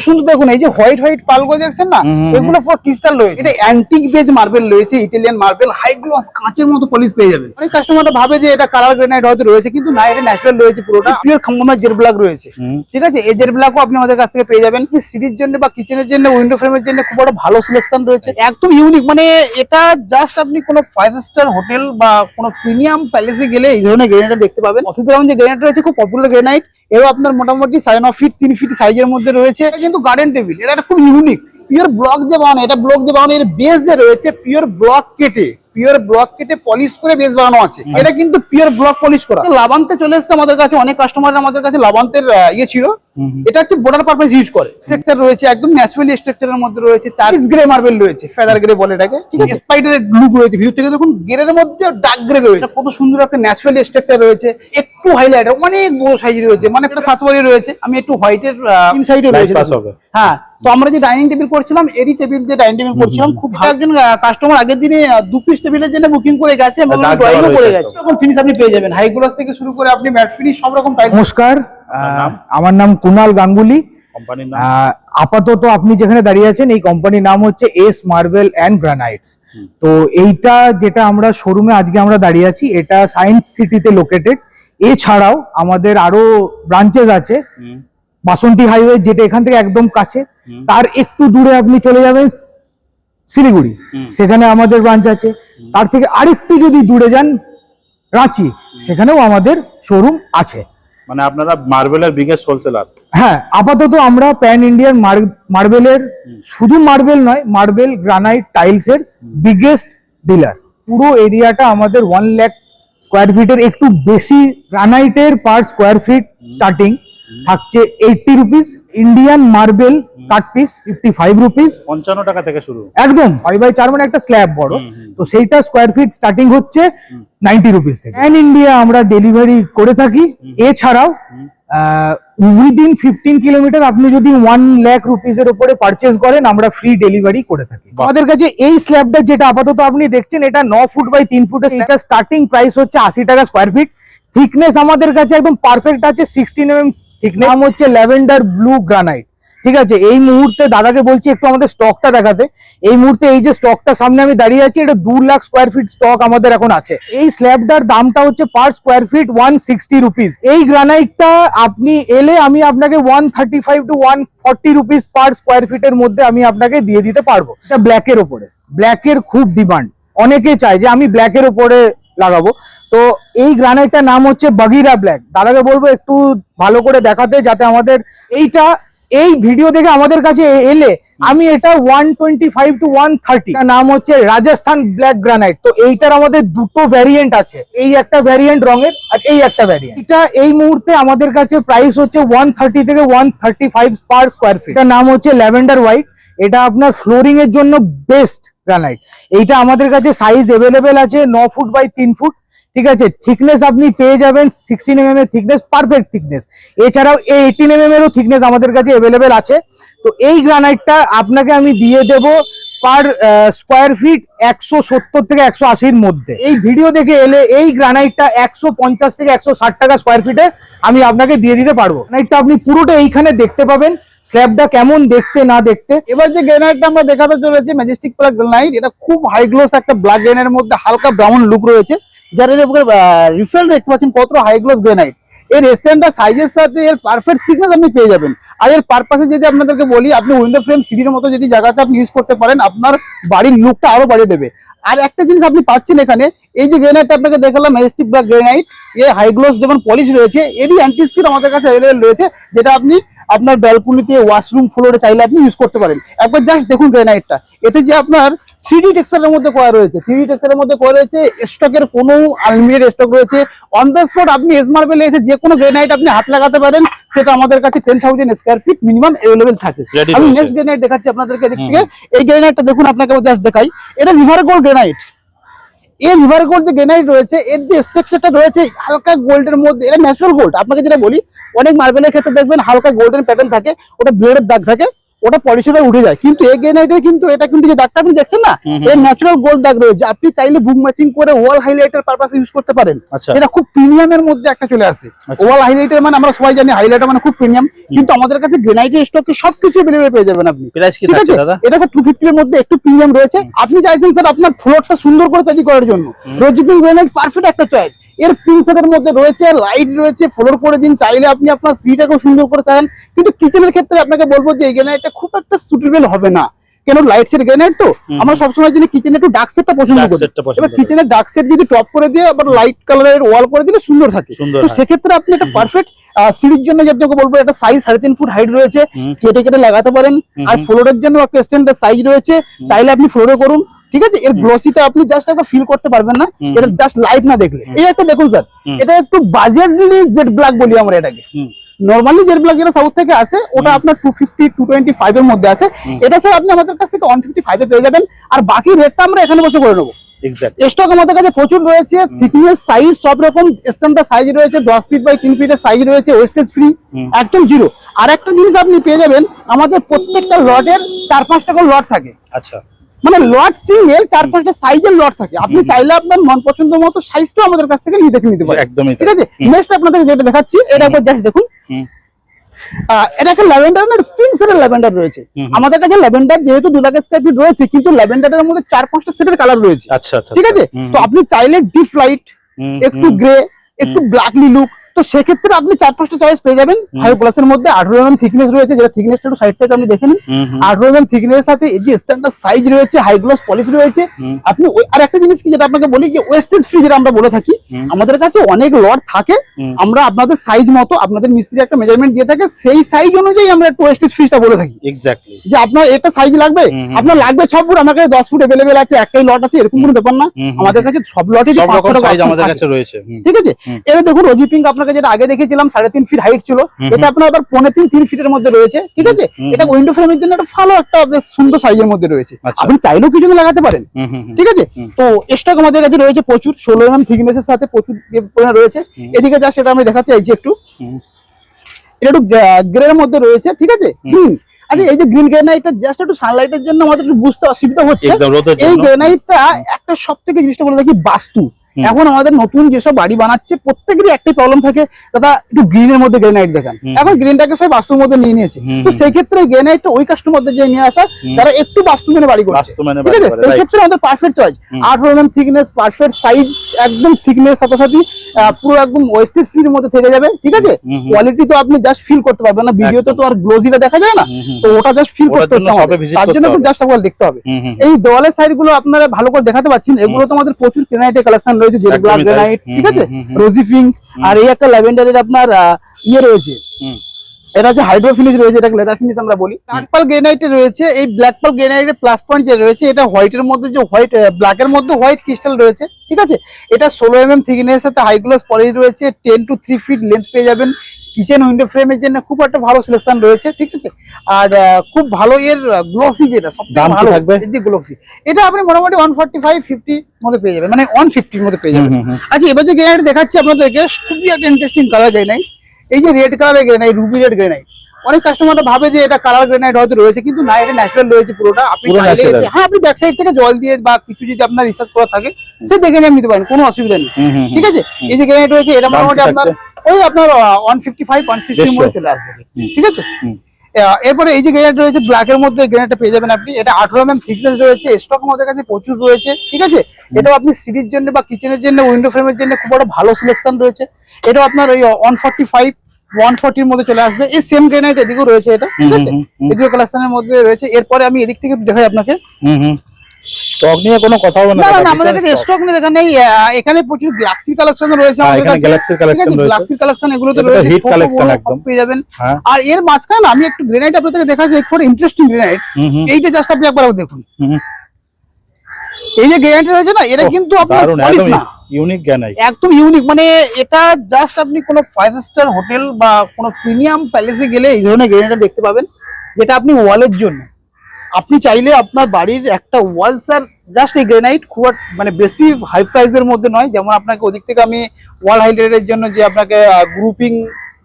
সুন্দর দেখুন, এই যে হোয়াইট হোয়াইট পালগুলো দেখছেন না, এগুলো পুরো ক্রিস্টাল রয়েছে। এটা অ্যান্টিক বেজ মার্বেল রয়েছে, ইটালিয়ান মার্বেল, হাই গ্লস কাঁচের মতো পলিশ পেয়ে যাবেন। অনেক কাস্টমাররা ভাবে যে এটা কালার গ্রেনাইট হয়তো রয়েছে, কিন্তু না, এটা ন্যাচারাল রয়েছে, পুরোটা পিওর খাম্বামার জেড ব্ল্যাক রয়েছে। ঠিক আছে, এই জেড ব্ল্যাকও আপনি আমাদের কাছ থেকে পেয়ে যাবেন। সিঁড়ির জন্য বা কিচেনের জন্য, উইন্ডো ফ্রেমের জন্য খুব একটা ভালো সিলেকশন রয়েছে, একদম ইউনিক। মানে এটা জাস্ট আপনি কোনো 5 স্টার হোটেল বা কোনো প্রিমিয়াম প্যালেসে গেলে এই ধরনের গ্রেনাইট দেখতে পাবেন। অফিস গ্রাউন্ড যে গ্রেনাইট রয়েছে খুব পপুলার গ্রেনাইট, এও আপনার মোটামুটি 9.5 ফিট 3 ফিট সাইজের মধ্যে রয়েছে। এটা কিন্তু গার্ডেন টেবিল, এটা খুব ইউনিক। পিওর ব্লক যে বানানো, এটা ব্লক যে বানানো, এর বেস যে রয়েছে পিওর ব্লক কেটে পলিশ করে বেস বানানো আছে। এটা কিন্তু পিওর ব্লক পলিশ করা। লাভান্তে চলে এসেছে আমাদের কাছে, অনেক কাস্টমার আমাদের কাছে লাভান্তের ইয়ে ছিল। এটা হচ্ছে বোর্ডার পারপাস ইউজ করে। স্ট্রাকচার রয়েছে একদম ন্যাচারালি, স্ট্রাকচারের মধ্যে রয়েছে 4 গ্রে মার্বেল রয়েছে, ফেদার গ্রে বলে এটাকে। ঠিক আছে, স্পাইডারের লুক রয়েছে ভিতর থেকে দেখুন, গ্রের মধ্যে ডার্ক গ্রে রয়েছে। কত সুন্দর একটা ন্যাচারালি স্ট্রাকচার রয়েছে, একটু হাইলাইট, অনেক বড় সাইজ রয়েছে, মানে একটা 7 বারি রয়েছে। আমি একটু হোয়াইটের ইনসাইডে রয়েছে। হ্যাঁ, তো আমরা যে ডাইনিং টেবিল করছিলাম, এরই টেবিল যে ডাইনিং টেবিল করছিলাম, খুব একজন কাস্টমার আগের দিনে 2 পিস টেবিলের জন্য বুকিং করে গেছে এবং ড্রয়িংও করে গেছে। এখন ফিনিশ আপনি পেয়ে যাবেন, হাই গ্লস থেকে শুরু করে আপনি ম্যাট ফিনিশ সব রকম টাইপ। নমস্কার, আমার নাম কুনাল গাঙ্গুলি। আপাতত আপনি যেখানে দাঁড়িয়ে আছেন, এই কোম্পানির নাম হচ্ছে এস মার্বেল অ্যান্ড গ্রানাইটস। তো এইটা যেটা আমরা শোরুমে আজকে আমরা দাঁড়িয়ে আছি, এটা সায়েন্স সিটিতে লোকেটেড। এছাড়াও আমাদের আরো ব্রাঞ্চেস আছে, বাসন্তী হাইওয়ে যেটা এখান থেকে একদম কাছে, তার একটু দূরে আপনি চলে যাবেন শিলিগুড়ি, সেখানে আমাদের ব্রাঞ্চ আছে। তার থেকে আরেকটু যদি দূরে যান রাঁচি, সেখানেও আমাদের শোরুম আছে। মানে আপনারা মার্বেলের বিগেস্ট হোলসেলার? হ্যাঁ, আপাতত আমরা প্যান ইন্ডিয়ান মার্বেলের, শুধু মার্বেল নয়, মার্বেল, গ্রানাইট, টাইলস এর বিগেস্ট ডিলার। পুরো এরিয়াটা আমাদের 1 লাখ স্কোয়ার ফিটের একটু বেশি। গ্রানাইটের পার স্কোয়ার ফিট স্টার্টিং থাকছে 80 rupees, Indian marble cut piece 55 rupees, 55 টাকা থেকে শুরু। একদম 5/4 মানে একটা স্ল্যাব বড়, তো সেইটা স্কোয়ার ফিট স্টার্টিং হচ্ছে 90 রুপিস থেকে। প্যান ইন্ডিয়া আমরা ডেলিভারি করে থাকি। এছাড়াও উইদিন 15 কিলোমিটার আপনি যদি 1 লাখ রুপিসের উপরে পারচেস করেন, আমরা ফ্রি ডেলিভারি করে থাকি। আমাদের কাছে এই স্ল্যাবটা যেটা আপাতত আপনি দেখছেন, এটা 9 ফুট বাই 3 ফুটের। এটা স্টার্টিং প্রাইস হচ্ছে 80 টাকা স্কোয়ার ফিট। থিকনেস আমাদের কাছে একদম পারফেক্ট আছে, 16 mm থিকনেস। নাম হচ্ছে ল্যাভেন্ডার ব্লু গ্রানাইট। ঠিক আছে, এই মুহূর্তে দাদাকে বলছি একটু আমাদের স্টকটা দেখাতে। এই মুহূর্তে এই যে স্টকটা সামনে আমি দাঁড়িয়ে আছি, এটা 2 লাখ স্কোয়ার ফিট স্টক আমাদের এখন আছে। এই স্ল্যাবটার দামটা হচ্ছে পার স্কোয়ার ফিট 160 রুপিস। এই গ্রানাইটটা আপনি এলে আমি আপনাকে 135 টু 140 রুপিস পার স্কোয়ার ফিটের মধ্যে আমি আপনাকে দিয়ে দিতে পারবো। এটা ব্ল্যাকের ওপরে, ব্ল্যাকের খুব ডিমান্ড, অনেকে চায় যে আমি ব্ল্যাকের ওপরে লাগাবো। তো এই গ্রানাইটটার নাম হচ্ছে বাগিরা ব্ল্যাক। দাদাকে বলবো একটু ভালো করে দেখাতে, যাতে আমাদের এইটা এই ভিডিও দেখে আমাদের কাছে এলে আমি এটা 125 টু 130। নাম হচ্ছে রাজস্থান ব্ল্যাক গ্রানাইট। তো এইটার আমাদের দুটো ভ্যারিয়েন্ট আছে, এই একটা ভ্যারিয়েন্ট রঙের আর এই একটা ভ্যারিয়েন্ট। এটা এই মুহূর্তে আমাদের কাছে প্রাইস হচ্ছে 130 থেকে 135 পার স্কোয়ার ফিট। এটার নাম হচ্ছে ল্যাভেন্ডার হোয়াইট। এটা আপনার ফ্লোরিং এর জন্য বেস্ট গ্রানাইট। এইটা আমাদের কাছে সাইজ অ্যাভেলেবেল আছে 9 ফুট বাই 3 ফুট। ঠিক আছে, থিকনেস আপনি পেয়ে যাবেন 16 mm এর থিকনেস, পারফেক্ট থিকনেস। এছাড়াও 18 mm এরও থিকনেস আমাদের কাছে অ্যাভেলেবেল আছে। তো এই গ্রানাইটটা আপনাকে আমি দিয়ে দেব পার স্কোয়ার ফিট 170 থেকে 180-র মধ্যে। এই ভিডিও দেখে এলে এই গ্রানাইটটা 150 থেকে 160 টাকা স্কোয়ার ফিটে আমি আপনাকে দিয়ে দিতে পারবো। গ্রানাইটটা আপনি পুরোটা এইখানে দেখতে পাবেন, স্ল্যাবটা কেমন দেখতে না দেখতে। এবার যে গ্রেনাইটটা আমরা দেখাতে চলেছি, ম্যাজেস্টিক ব্ল্যাক গ্রেনাইট, এটা খুব হাই গ্লোস একটা ব্ল্যাক গ্রেনাইটের মধ্যে হালকা ব্রাউন লুক রয়েছে, যার এর উপরে রিফেল দেখতে পাচ্ছেন কত হাই গ্লোস গ্রেনাইট। এর স্ট্যান্ডার্ড সাইজের সাথে এর পারফেক্ট সিকনেস আপনি পেয়ে যাবেন। আর এর পারপাসে যদি আপনাদেরকে বলি, আপনি উইন্ডো ফ্রেম সিঁড়ির মতো যদি জায়গাতে আপনি ইউজ করতে পারেন, আপনার বাড়ির লুকটা আরো বাড়িয়ে দেবে। আর একটা জিনিস আপনি পাচ্ছেন এখানে, এই যে গ্রেনাইটটা আপনাকে দেখালাম ম্যাজেস্টিক ব্ল্যাক গ্রেনাইট, এর হাই গ্লোস যেমন পলিশ রয়েছে, এরই অ্যান্টি স্কিন আমাদের কাছে অ্যাভেলেবল রয়েছে, যেটা আপনি আপনার ব্যালকনিতে, ওয়াশরুম ফ্লোরে চাইলে আপনি ইউজ করতে পারেন। একবার জাস্ট দেখুন গ্রেনাইটটা, এতে যে আপনার 3D টেক্সচারের মধ্যে করা রয়েছে, 3D টেক্সচারের মধ্যে করা রয়েছে, স্টকের কোনো আনলিমিটেড স্টক রয়েছে। অন দ্য স্পট আপনি এস মার্বেলে এসে যে কোনো গ্রেনাইট আপনি হাত লাগাতে পারেন, সেটা আমাদের কাছে 10,000 স্কোয়ার ফিট মিনিমাম অ্যাভেলেবল থাকে। আমি নেক্সট গ্রেনাইট দেখাচ্ছি আপনাদেরকে দিক থেকে। এই গ্রেনাইটটা দেখুন, আপনাকে জাস্ট দেখাই, এটা রিভার গোল্ড গ্রেনাইট। এই রিভার গোল্ড যে গ্রেনাইট রয়েছে, এর যে স্ট্রাকচারটা রয়েছে হালকা গোল্ডের মধ্যে, এটা ন্যাচারাল গোল্ড। আপনাকে যেটা বলি, অনেক মার্বেলের ক্ষেত্রে দেখবেন হালকা গোল্ডেন প্যাটার্ন থাকে, ওটা ব্লেডের দাগ থাকে, ওটা পলিশটা উঠে যায়। কিন্তু এই গ্রেনাইটে কিন্তু এটা কিন্তু যে দাগটা আপনি দেখছেন না, এর ন্যাচারাল গোল্ড দাগ রয়েছে। আপনি চাইলে বুক ম্যাচিং করে ওয়াল হাইলাইটার পারপাসে ইউজ করতে পারেন। আচ্ছা। এটা খুব প্রিমিয়ামের মধ্যে একটা চলে আসে। ওয়াল হাইলাইটার মানে আমরা সবাই জানি হাইলাইটার মানে খুব প্রিমিয়াম, কিন্তু আমাদের কাছে গ্রেনাইটের স্টকে সবকিছু अवेलेबल পেয়ে যাবেন আপনি। প্রাইস কি ঠিক থাকছে আছে, দাদা? এটা স্যার 250 এর মধ্যে একটু প্রিমিয়াম রয়েছে। আপনি চাইছেন স্যার আপনার ফ্লোরটা সুন্দর করে তৈরি করার জন্য, রোজিপিং গ্রেনাইট পারফেক্ট একটা চয়েস। এর ফিনিশারের মধ্যে রয়েছে, লাইট রয়েছে, ফ্লোর করে দিন চাইলে আপনি আপনার সিটাকেও সুন্দর করে চান। কিন্তু কিচেনের ক্ষেত্রে আপনাকে বলবো যে এই গ্রেনাইটটা খুব একটা সুটেবল হবে না, কেন লাইট সেট গ্রেনাইট তো আমরা সবসময় জানি কিচেনে একটু ডার্ক সেটটা পছন্দ Dark করি। set টা পছন্দ এবার করি। কিচেনের ডার্ক সেট যদি টপ করে দিয়ে আবার লাইট কালারের ওয়াল করে দিলে সুন্দর থাকে। সুন্দর তো হয়। সেক্ষেত্রে আপনি একটা পারফেক্ট সিঁড়ির জন্য যেটাকে বলবো, এটা সাইজ 3.5 ফুট হাইট রয়েছে, কেটে কেটে লাগাতে পারেন। আর ফ্লোরের জন্য একটা স্ট্যান্ডার্ড সাইজ রয়েছে, চাইলে আপনি ফ্লোরে করুন। ঠিক আছে, এর গ্লসিটা আপনি জাস্ট একবার ফিল করতে পারবেন না, এটা জাস্ট লাইট না দেখলে। এই একটা দেখুন স্যার, এটা একটু বাজেটলি জেড ব্ল্যাক বলি আমরা এটাকে। নরমালি জেড ব্ল্যাক যেটা সাউথ থেকে আসে ওটা আপনার 250 225 এর মধ্যে আছে। এটা স্যার আপনি আমাদের কাছ থেকে 155 এ পেয়ে যাবেন। আর বাকি রেটটা আমরা এখানে বসে করে নেবো। এক্স্যাক্ট। স্টক আমাদের কাছে প্রচুর রয়েছে, থিকনেস সাইজ সব রকম স্ট্যান্ডার্ড সাইজ রয়েছে, 10 ফিট বাই 3 ফিটের সাইজ রয়েছে, ওয়েস্টেজ ফ্রি, একদম জিরো। আর একটা জিনিস আপনি পেয়ে যাবেন, আমাদের প্রত্যেকটা লটের 4-5টা করে লট থাকে। আচ্ছা। মানে লট সিঙ্গেল 4-5টা সাইজের লট থাকে। আপনি চাইলে আপনার মন পছন্দ মতো সাইজটাও আমাদের কাছ থেকে নিতে পারেন। একদমই ঠিক আছে, নেক্সট আপনাদের যেটা দেখাচ্ছি এটা একবার জাস্ট দেখুন। এটা একটা ল্যাভেন্ডার না, পিঙ্ক সেটের ল্যাভেন্ডার রয়েছে আমাদের কাছে। ল্যাভেন্ডার যেহেতু 2 লাখ স্কয়ার ফিট রয়েছে, কিন্তু ল্যাভেন্ডারের মধ্যে 4-5টা সেটের কালার রয়েছে। আচ্ছা আচ্ছা। ঠিক আছে, তো আপনি চাইলে ডিপ লাইট, একটু গ্রে, একটু ব্ল্যাকলি লুক, তো সেক্ষেত্রে আপনি 4-5টা চয়েস পেয়ে যাবেন। হাই ক্লাসের মধ্যে 18 mm থিকনেস রয়েছে, যেটা থিকনেসটা একটু সাইড থেকে আপনি দেখে নিন। 18 mm থিকনেসের সাথে এই যে স্ট্যান্ডার্ড সাইজ রয়েছে, হাই গ্লস পলিশ রয়েছে। আপনি আর একটা জিনিস কি যেটা আপনাকে বলি, যে ওয়েস্টেজ ফ্রি যেটা আমরা বলে থাকি, আমাদের কাছে অনেক লট থাকে। আমরা আপনাদের সাইজ মতো, আপনাদের মিস্ত্রি একটা মেজারমেন্ট দিয়ে থাকে, সেই সাইজ অনুযায়ী আমরা একটু ওয়েস্টেজ ফ্রিটা বলে থাকি। এক্স্যাক্টলি। যে আপনার একটা সাইজ লাগবে, আপনার লাগবে 6 ফুট, আমার কাছে 10 ফুট अवेलेबल আছে, একটাই লট আছে, এরকম কোনো ব্যাপার না। আমাদের কাছে সব লটেরই সব রকম 5টা সাইজ option আমাদের থাকে। কাছে রয়েছে। ঠিক আছে, এবার দেখুন রোজি পিঙ্ক আপনাকে যেটা আগে দেখিয়েছিলাম 3.5 ফিট হাইট ছিল, এটা আপনার আবার 3.5 ফিটের মধ্যে রয়েছে। ঠিক আছে, এটা উইন্ডো ফ্রেমের জন্য একটা ভালো একটা বেশ সুন্দর সাইজের মধ্যে রয়েছে। আপনি চাইলেও কিছু লাগাতে পারেন। ঠিক আছে, তো স্টক আমাদের কাছে রয়েছে প্রচুর, 16 mm থিকনেসের সাথে প্রচুর রয়েছে। এদিকে যা সেটা আমি দেখাচ্ছি, এই যে একটু এটা একটু গ্রের মধ্যে রয়েছে। ঠিক আছে, আচ্ছা এই যে গ্রিন গ্রেনাইটটা জাস্ট একটু সানলাইটের জন্য আমাদের একটু বুঝতে অসুবিধা হচ্ছে। এই গ্রেনাইটটা একটা সবথেকে জিনিসটা বলে থাকি, বাস্তু। এখন আমাদের নতুন যেসব বাড়ি বানাচ্ছে প্রত্যেকেরই একটাই প্রবলেম থাকে, দাদা একটু গ্রিনের মধ্যে গ্রেনাইট দেখান। এখন গ্রিনটাকে সব বাস্তুর মধ্যে নিয়ে নিয়েছে, তো সেই ক্ষেত্রে গ্রেনাইটটা ওই কাস্টমারদের যে নিয়ে আসা যারা একটু বাস্তু মেনে বাড়ি করছে। ঠিক আছে, সেই ক্ষেত্রে আমাদের perfect choice. 18 mm thickness, perfect size, একদম থিকনেস সাথে সাথে পুরো একদম ওয়েস্টেজ ফ্রির মধ্যে থেকে যাবে। ঠিক আছে, কোয়ালিটি তো আপনি জাস্ট ফিল করতে পারবেন না, ভিডিওতে তো আর গ্লোজিটা দেখা যায় না, তো ওটা জাস্ট ফিল করতে হচ্ছে আমাদের, তার জন্য একটু জাস্ট একবার দেখতে হবে। এই দেওয়ালের সাইড গুলো আপনারা ভালো করে দেখাতে পাচ্ছেন, এগুলো তো আমাদের প্রচুর গ্রেনাইটের কালেকশন রয়েছে, যেটা ব্ল্যাক গ্রেনাইট। ঠিক আছে, রোজি পিঙ্ক, আর এই একটা ল্যাভেন্ডারের আপনার ইয়ে রয়েছে, এটা হচ্ছে হাইড্রো ফিনিশ রয়েছে, এটা লেদার ফিনিশ আমরা বলি। ব্ল্যাক পার্ল গ্রেনাইটে রয়েছে, এই ব্ল্যাক পার্ল গ্রেনাইটের প্লাস পয়েন্ট যে রয়েছে, এটা হোয়াইটের মধ্যে যে ব্ল্যাকের মধ্যে হোয়াইট ক্রিস্টাল রয়েছে। ঠিক আছে, এটা 16 mm থিকনেস সাথে হাই গ্লস পলিশ রয়েছে, 10 to 3 ফিট লেন্থ পেয়ে যাবেন। কিচেন উইন্ডো ফ্রেমের জন্য খুব একটা ভালো সিলেকশন রয়েছে। ঠিক আছে, আর খুব ভালো এর গ্লসি, যেটা সবথেকে ভালো থাকবে এই যে গ্লসি, এটা আপনি মোটামুটি 145-50 মধ্যে পেয়ে যাবেন, মানে 150 মধ্যে পেয়ে যাবেন। আচ্ছা এবার যে গ্রেনাইট দেখাচ্ছি আপনাদেরকে, খুবই একটা ইন্টারেস্টিং কালার গ্রেনাইট। এই যে রেড কালারের গ্রেনাইট, রুবি রেড গ্রেনাইট, অনেক কাস্টমাররা ভাবে যে এটা কালার গ্রেনাইট হয়তো রয়েছে, কিন্তু না, এটা ন্যাচারাল রয়েছে পুরোটা। আপনি চাইলে হ্যাঁ, আপনি ব্যাক সাইড থেকে জল দিয়ে বা কিছু যদি আপনার রিসার্চ করা থাকে সে দেখে নিয়ে নিতে পারেন, কোনো অসুবিধা নেই। ঠিক আছে, এই যে গ্রেনাইট রয়েছে, এটা মোটামুটি আপনার ওই আপনার 155-160 মধ্যে চলে আসবে। ঠিক আছে, এরপরে এই যে গ্রেনাইট রয়েছে ব্ল্যাকের মধ্যে, গ্রেনাইটটা পেয়ে যাবেন আপনি। এটা 18 mm থিকনেস রয়েছে, স্টক আমাদের কাছে প্রচুর রয়েছে। ঠিক আছে, এটাও আপনি সিঁড়ির জন্য বা কিচেনের জন্য, উইন্ডো ফ্রেমের জন্য খুব একটা ভালো সিলেকশন রয়েছে। এটাও আপনার ওই 145-140 এর মধ্যে চলে আসবে। এই সেম গ্রেনাইট এদিকেও রয়েছে, এটা ঠিক আছে, এদিকে কালেকশনের মধ্যে রয়েছে। এরপরে আমি এদিক থেকে দেখাই আপনাকে। স্টক নিয়ে কোনো কথা হবে না, না আমাদের কাছে স্টক নিয়ে দেখা নেই। এখানে প্রচুর গ্যালাক্সি কালেকশন রয়েছে আমাদের কাছে, গ্যালাক্সির কালেকশন রয়েছে, গ্যালাক্সি কালেকশন এগুলো তো রয়েছে, হিট কালেকশন একদম পেয়ে যাবেন। আর এর মাঝখানে আমি একটু গ্রেনাইট আপনাদেরকে দেখাচ্ছি, খুব ইন্টারেস্টিং গ্রেনাইট। এইটা জাস্ট আপনি একবার দেখুন, এই যে গ্রেনাইট রয়েছে না, এটা কিন্তু আপনার পলিশ না, ইউনিক গ্রেনাইট, একদম ইউনিক। মানে এটা জাস্ট আপনি কোনো 5 স্টার হোটেল বা কোনো প্রিমিয়াম প্যালেসে গেলে এই ধরনের গ্রেনাইট দেখতে পাবেন, যেটা আপনি ওয়ালের জন্য, আপনি চাইলে আপনার বাড়ির একটা ওয়াল স্যার জাস্ট এই গ্রেনাইট খুব মানে বেশি হাই প্রাইসের মধ্যে নয়। যেমন আপনাকে ওদিক থেকে আমি ওয়াল হাইলাইটের জন্য যে আপনাকে গ্রুপিং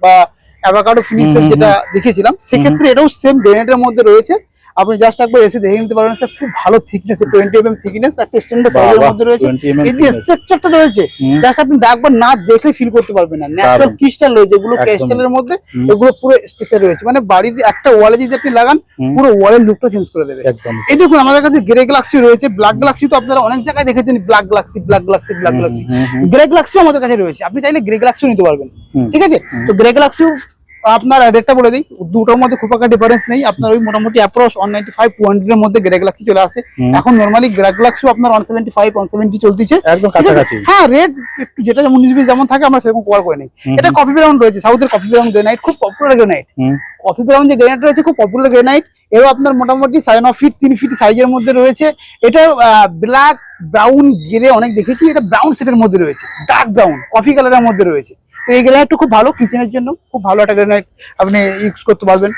বা অ্যাভোকাডো ফিনিশের যেটা দেখিয়েছিলাম, সেক্ষেত্রে এটাও সেম গ্রেনাইটের মধ্যে রয়েছে। আপনি জাস্ট একবার এসে দেখে নিতে পারবেন স্যার, খুব ভালো থিকনেস, 20 mm থিকনেস, একটা স্ট্যান্ডার্ড সাইজের মধ্যে রয়েছে। 20 mm এই যে স্ট্রাকচারটা রয়েছে, জাস্ট আপনি একবার না দেখলে ফিল করতে পারবেন না। ন্যাচারাল ক্রিস্টাল রয়েছে, এগুলো ক্রিস্টালের মধ্যে, এগুলো পুরো স্ট্রাকচার রয়েছে, মানে বাড়ির একটা ওয়ালে যদি আপনি লাগান, পুরো ওয়ালের লুকটা চেঞ্জ করে দেবে। একদম। এই দেখুন আমাদের কাছে গ্রে গ্লাক্সি রয়েছে, ব্ল্যাক গ্লাক্সি তো আপনারা অনেক জায়গায় দেখেছেন, black galaxy, black galaxy, black galaxy. Grey গ্লাক্সিও আমাদের কাছে রয়েছে, আপনি চাইলে গ্রে গ্লাক্সিও নিতে পারবেন, ঠিক আছে? তো গ্রে গ্লাক্সিও আপনার রেটটা বলে দিই, দুটোর মধ্যে খুব একটা ডিফারেন্স নেই। আপনার ওই মোটামুটি অ্যাপ্রক্স 195 200 এর মধ্যে গ্রে গ্লাক্সি চলে আসে। এখন নরমালি গ্রে গ্লাক্সিও আপনার 175 170 চলতেছে, একদম কাছাকাছি। হ্যাঁ, রেট একটু যেটা যেমন 19-20 যেমন থাকে আমরা সেরকম কভার করে নেই। এটা কফি ব্রাউন রয়েছে, সাউথের কফি ব্রাউন গ্রেনাইট, খুব পপুলার গ্রেনাইট। কফি ব্রাউন যে গ্রেনাইট রয়েছে খুব পপুলার গ্রেনাইট, এও আপনার মোটামুটি 9 ফিট 3 ফিট সাইজের মধ্যে রয়েছে। এটা ব্ল্যাক ব্রাউন গ্রে অনেক দেখেছি, এটা ব্রাউন সেটের মধ্যে রয়েছে, ডার্ক ব্রাউন কফি কালারের মধ্যে রয়েছে। তো এই গ্রেনাইটটা খুব ভালো, কিচেনের জন্য খুব ভালো একটা গ্রেনাইট আপনি ইউজ করতে পারবেন।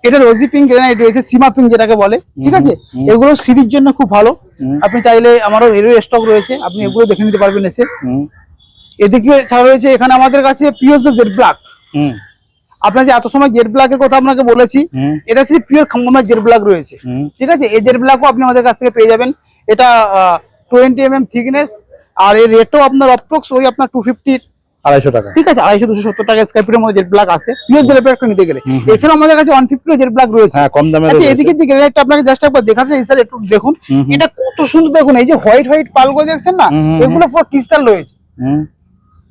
এটা রোজি পিঙ্ক গ্রেনাইট রয়েছে, সীমা পিঙ্ক যেটাকে বলে, ঠিক আছে? এগুলো সিরির জন্য খুব ভালো। আপনি চাইলে আমারও এরও স্টক রয়েছে, আপনি এগুলো দেখে নিতে পারবেন এসে। এদিকে ছাড়া রয়েছে এখানে আমাদের কাছে পিওর জেড ব্ল্যাক। আপনার যে এত সময় জেড ব্ল্যাকের কথা আপনাকে বলেছি, এটা হচ্ছে পিওর খাম্বামের জেড ব্ল্যাক রয়েছে, ঠিক আছে? এই জেড ব্ল্যাকও আপনি আমাদের কাছ থেকে পেয়ে যাবেন। এটা 20 mm থিকনেস, আর এর রেটও আপনার অপ্রক্স ওই আপনার 250 250 টাকা, ঠিক আছে? 250 270 টাকা স্কয়ার ফিটের মধ্যে জেড ব্ল্যাক আছে, পিওর জেড ব্ল্যাক নিতে গেলে। এছাড়া আমাদের কাছে 150 জেড ব্ল্যাক রয়েছে, হ্যাঁ, কম দামে। আচ্ছা, এদিকে যে গ্রেনাইটটা আপনাকে জাস্ট একবার দেখাচ্ছে, এই স্যার একটু দেখুন, এটা কত সুন্দর। দেখুন এই যে হোয়াইট হোয়াইট পালগুলো দেখছেন না, এগুলো পুরো ক্রিস্টাল রয়েছে।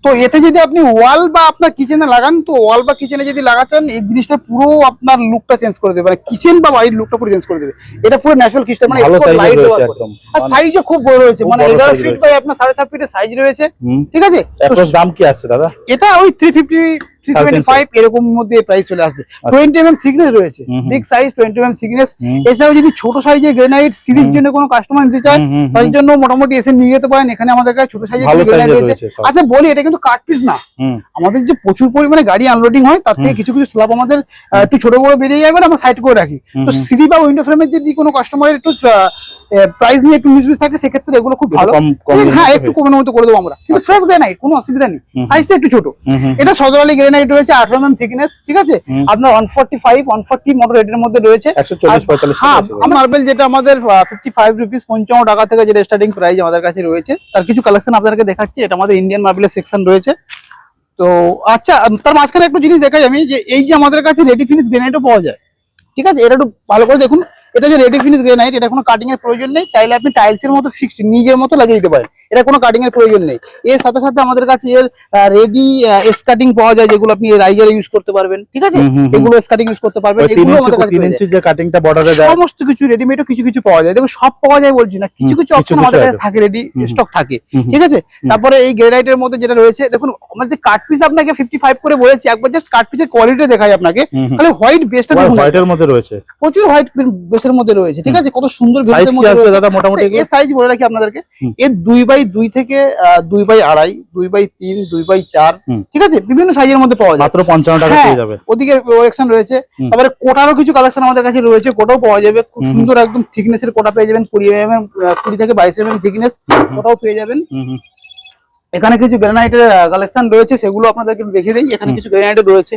তো এতে যদি আপনি ওয়াল বা আপনার কিচেনে লাগান, তো ওয়াল বা কিচেনে যদি লাগাতেন, এই জিনিসটা পুরো আপনার লুকটা চেঞ্জ করে দেবে, মানে কিচেন বা বাড়ির লুকটা পুরো চেঞ্জ করে দেবে। এটা পুরো ন্যাচারাল ক্রিস্টাল, মানে স্পট লাইট দেওয়া আছে, আর সাইজও খুব বড় রয়েছে, মানে 11 ফিট বাই আপনার 7.5 ফিটের সাইজ রয়েছে, ঠিক আছে? এর দাম কি আছে দাদা? এটা ওই 350 375 এরকম মধ্যে প্রাইস চলে আসবে। 20 mm থিকনেস রয়েছে, বিগ সাইজ 20 mm থিকনেস। এছাড়াও যদি ছোট সাইজের গ্রেনাইট সিরিজ জন্য কোনো কাস্টমার নিতে চায়, তার জন্য মোটামুটি এসে নিয়ে যেতে পারেন। এখানে আমাদের কাছে ছোট সাইজের গ্রেনাইট রয়েছে। আচ্ছা বলি, এটা কিন্তু কাট পিস না, আমাদের যে প্রচুর পরিমাণে গাড়ি আনলোডিং হয়, তার থেকে কিছু কিছু স্ল্যাব আমাদের একটু ছোট বড় বেরিয়ে যাবে, আমরা সাইড করে রাখি। তো সিঁড়ি বা উইন্ডো ফ্রেমের যদি কোনো কাস্টমারের একটু প্রাইস নিয়ে একটু মিসমিস থাকে, সেক্ষেত্রে এগুলো খুব ভালো, হ্যাঁ, একটু কমের মতো করে দেবো আমরা, কিন্তু ফ্রেশ গ্রেনাইট, কোনো অসুবিধা নেই। সাইজটা একটু ছোট। এটা সদরালি গ্রেনাইট রয়েছে, 18 mm থিকনেস, ঠিক আছে? আপনার 145 140 মোটর রেটের মধ্যে রয়েছে। 140-45 হ্যাঁ, মার্বেল যেটা আমাদের 55 রুপিস 55 টাকা থেকে যেটা স্টার্টিং প্রাইস আমাদের কাছে রয়েছে, তার কিছু কালেকশন আপনাদেরকে দেখাচ্ছি। এটা আমাদের ইন্ডিয়ান মার্বেলের সেকশন রয়েছে। তো আচ্ছা, তার মাঝখানে একটু জিনিস দেখাই আমি, যে এই যে আমাদের কাছে রেডি ফিনিশ গ্রেনাইটও পাওয়া যায়, ঠিক আছে? এটা একটু ভালো করে দেখুন, এটা যে রেডি ফিনিশ গ্রেনাইট, এটা কোনো কাটিং এর প্রয়োজন নেই, চাইলে আপনি টাইলসের মতো ফিক্সড নিজের মতো লাগিয়ে দিতে পারেন, এটা কোনো কাটিং এর প্রয়োজন নেই। এর সাথে সাথে আমাদের কাছে এর রেডি এস কাটিং পাওয়া যায়, যেগুলো আপনি রাইজারে ইউজ করতে পারবেন, ঠিক আছে? এগুলো এস কাটিং ইউজ করতে পারবেন, এগুলো আমাদের কাছে 3 ইঞ্চি যে কাটিংটা বর্ডারে দেয়, সমস্ত কিছু রেডিমেডও কিছু কিছু পাওয়া যায়। দেখো সব পাওয়া যায় বলছি না, কিছু কিছু অপশন আমাদের কাছে থাকে, রেডি স্টক থাকে, ঠিক আছে? তারপরে এই গ্রেনাইটের মধ্যে যেটা রয়েছে, দেখুন আমার যে কাট পিস আপনাকে 55 করে বলেছি, একবার জাস্ট কাট পিসের কোয়ালিটি দেখাই আপনাকে। তাহলে হোয়াইট বেসটা দেখুন, হোয়াইটের মধ্যে রয়েছে, প্রচুর হোয়াইট বেসের মধ্যে রয়েছে, ঠিক আছে? কত সুন্দর বেসের মধ্যে রয়েছে দাদা। মোটামুটি এই সাইজ বলে রাখি আপনাদেরকে, এর 2x2 থেকে 2x2.5 2x3 2x4, ঠিক আছে? বিভিন্ন সাইজের মধ্যে পাওয়া যায়, মাত্র 55 টাকা পেয়ে যাবে। ওদিকে কালেকশন রয়েছে। তারপরে কোটারও কিছু কালেকশন আমাদের কাছে রয়েছে, কোটাও পাওয়া যাবে, খুব সুন্দর একদম থিকনেসের কোটা পেয়ে যাবেন, 20 থেকে 22 mm থিকনেস কোটাও পেয়ে যাবেন। এখানে কিছু গ্রানাইটের কালেকশন রয়েছে, সেগুলো আপনাদেরকে একটু দেখিয়ে দিই। এখানে কিছু গ্রানাইট রয়েছে,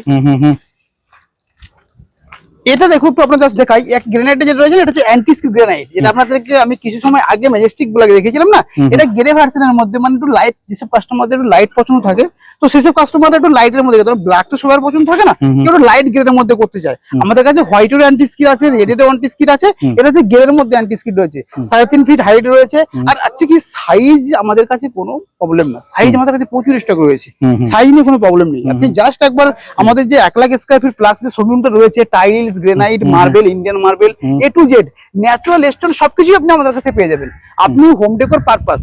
এটা দেখো একটু আপনার জাস্ট দেখাই। এক গ্রেনাইট যেটা রয়েছে, এটা হচ্ছে অ্যান্টিস্কিড গ্রেনাইট, যেটা আপনাদেরকে আমি কিছু সময় আগে ম্যাজেস্টিক ব্ল্যাক দেখিয়েছিলাম না, এটা গ্রে ভার্সনের মধ্যে, মানে একটু লাইট, যেসব কাস্টমারদের একটু লাইট পছন্দ থাকে, তো সেসব কাস্টমাররা একটু লাইটের মধ্যে, ব্ল্যাক তো সবার পছন্দ থাকে না, একটু লাইট গ্রের মধ্যে করতে চায়। আমাদের কাছে হোয়াইটের অ্যান্টিস্কিড আছে, রেডের অ্যান্টিস্কিড আছে, এটা হচ্ছে গ্রের মধ্যে অ্যান্টিস্কিড রয়েছে, 3.5 ফিট হাইট রয়েছে। আর আচ্ছা কি সাইজ আমাদের কাছে কোনো প্রবলেম না, সাইজ আমাদের কাছে প্রচুর স্টক রয়েছে, সাইজ নিয়ে কোনো প্রবলেম নেই। আপনি জাস্ট একবার আমাদের যে 1 লাখ স্কয়ার ফিট প্লাস যে শোরুমটা রয়েছে, tiles, granite, marble, Indian marble, A to Z natural stone সবকিছু আপনি আমাদের কাছে পেয়ে যাবেন। আপনি হোম ডেকোর পারপাস,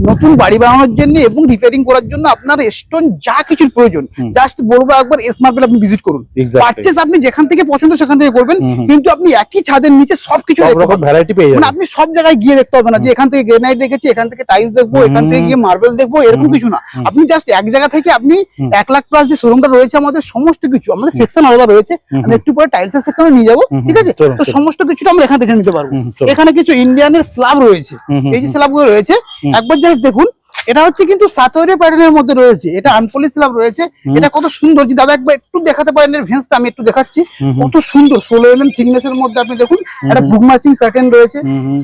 নতুন বাড়ি বানানোর জন্য এবং রিপেয়ারিং করার জন্য আপনার স্টোন যা কিছুর প্রয়োজন, জাস্ট বলবো একবার এস মার্বেল আপনি ভিজিট করুন। পারচেজ আপনি যেখান থেকে পছন্দ সেখান থেকে করবেন, কিন্তু আপনি একই ছাদের নিচে সবকিছু ভ্যারাইটি পেয়ে যাবেন। আপনি সব জায়গায় গিয়ে দেখতে হবে না যে এখান থেকে গ্রেনাইট দেখেছি, এখান থেকে টাইলস দেখবো, এখান থেকে গিয়ে মার্বেল দেখবো, এরকম কিছু না। আপনি জাস্ট এক জায়গা থেকে আপনি 1 লাখ প্লাস যে শোরুমটা রয়েছে আমাদের, সমস্ত কিছু আমাদের সেকশন আলাদা রয়েছে, আমি একটু পরে টাইলসের সেকশনে নিয়ে যাবো, ঠিক আছে? তো সমস্ত কিছুটা আমরা এখান থেকে নিতে পারবো। এখানে কিছু ইন্ডিয়ানের স্ল্যাব রয়েছে, এই যে স্ল্যাব গুলো রয়েছে, একবার জাস্ট দেখুন, এটা হচ্ছে কিন্তু সাতোরিয়া প্যাটার্নের মধ্যে রয়েছে, এটা আনপলিশ স্ল্যাব রয়েছে। এটা কত সুন্দর, যদি দাদা একবার একটু দেখাতে পারেন এর ভেন্সটা, আমি একটু দেখাচ্ছি। কত সুন্দর 16 mm থিকনেস এর মধ্যে আপনি দেখুন একটা বুক ম্যাচিং প্যাটার্ন রয়েছে,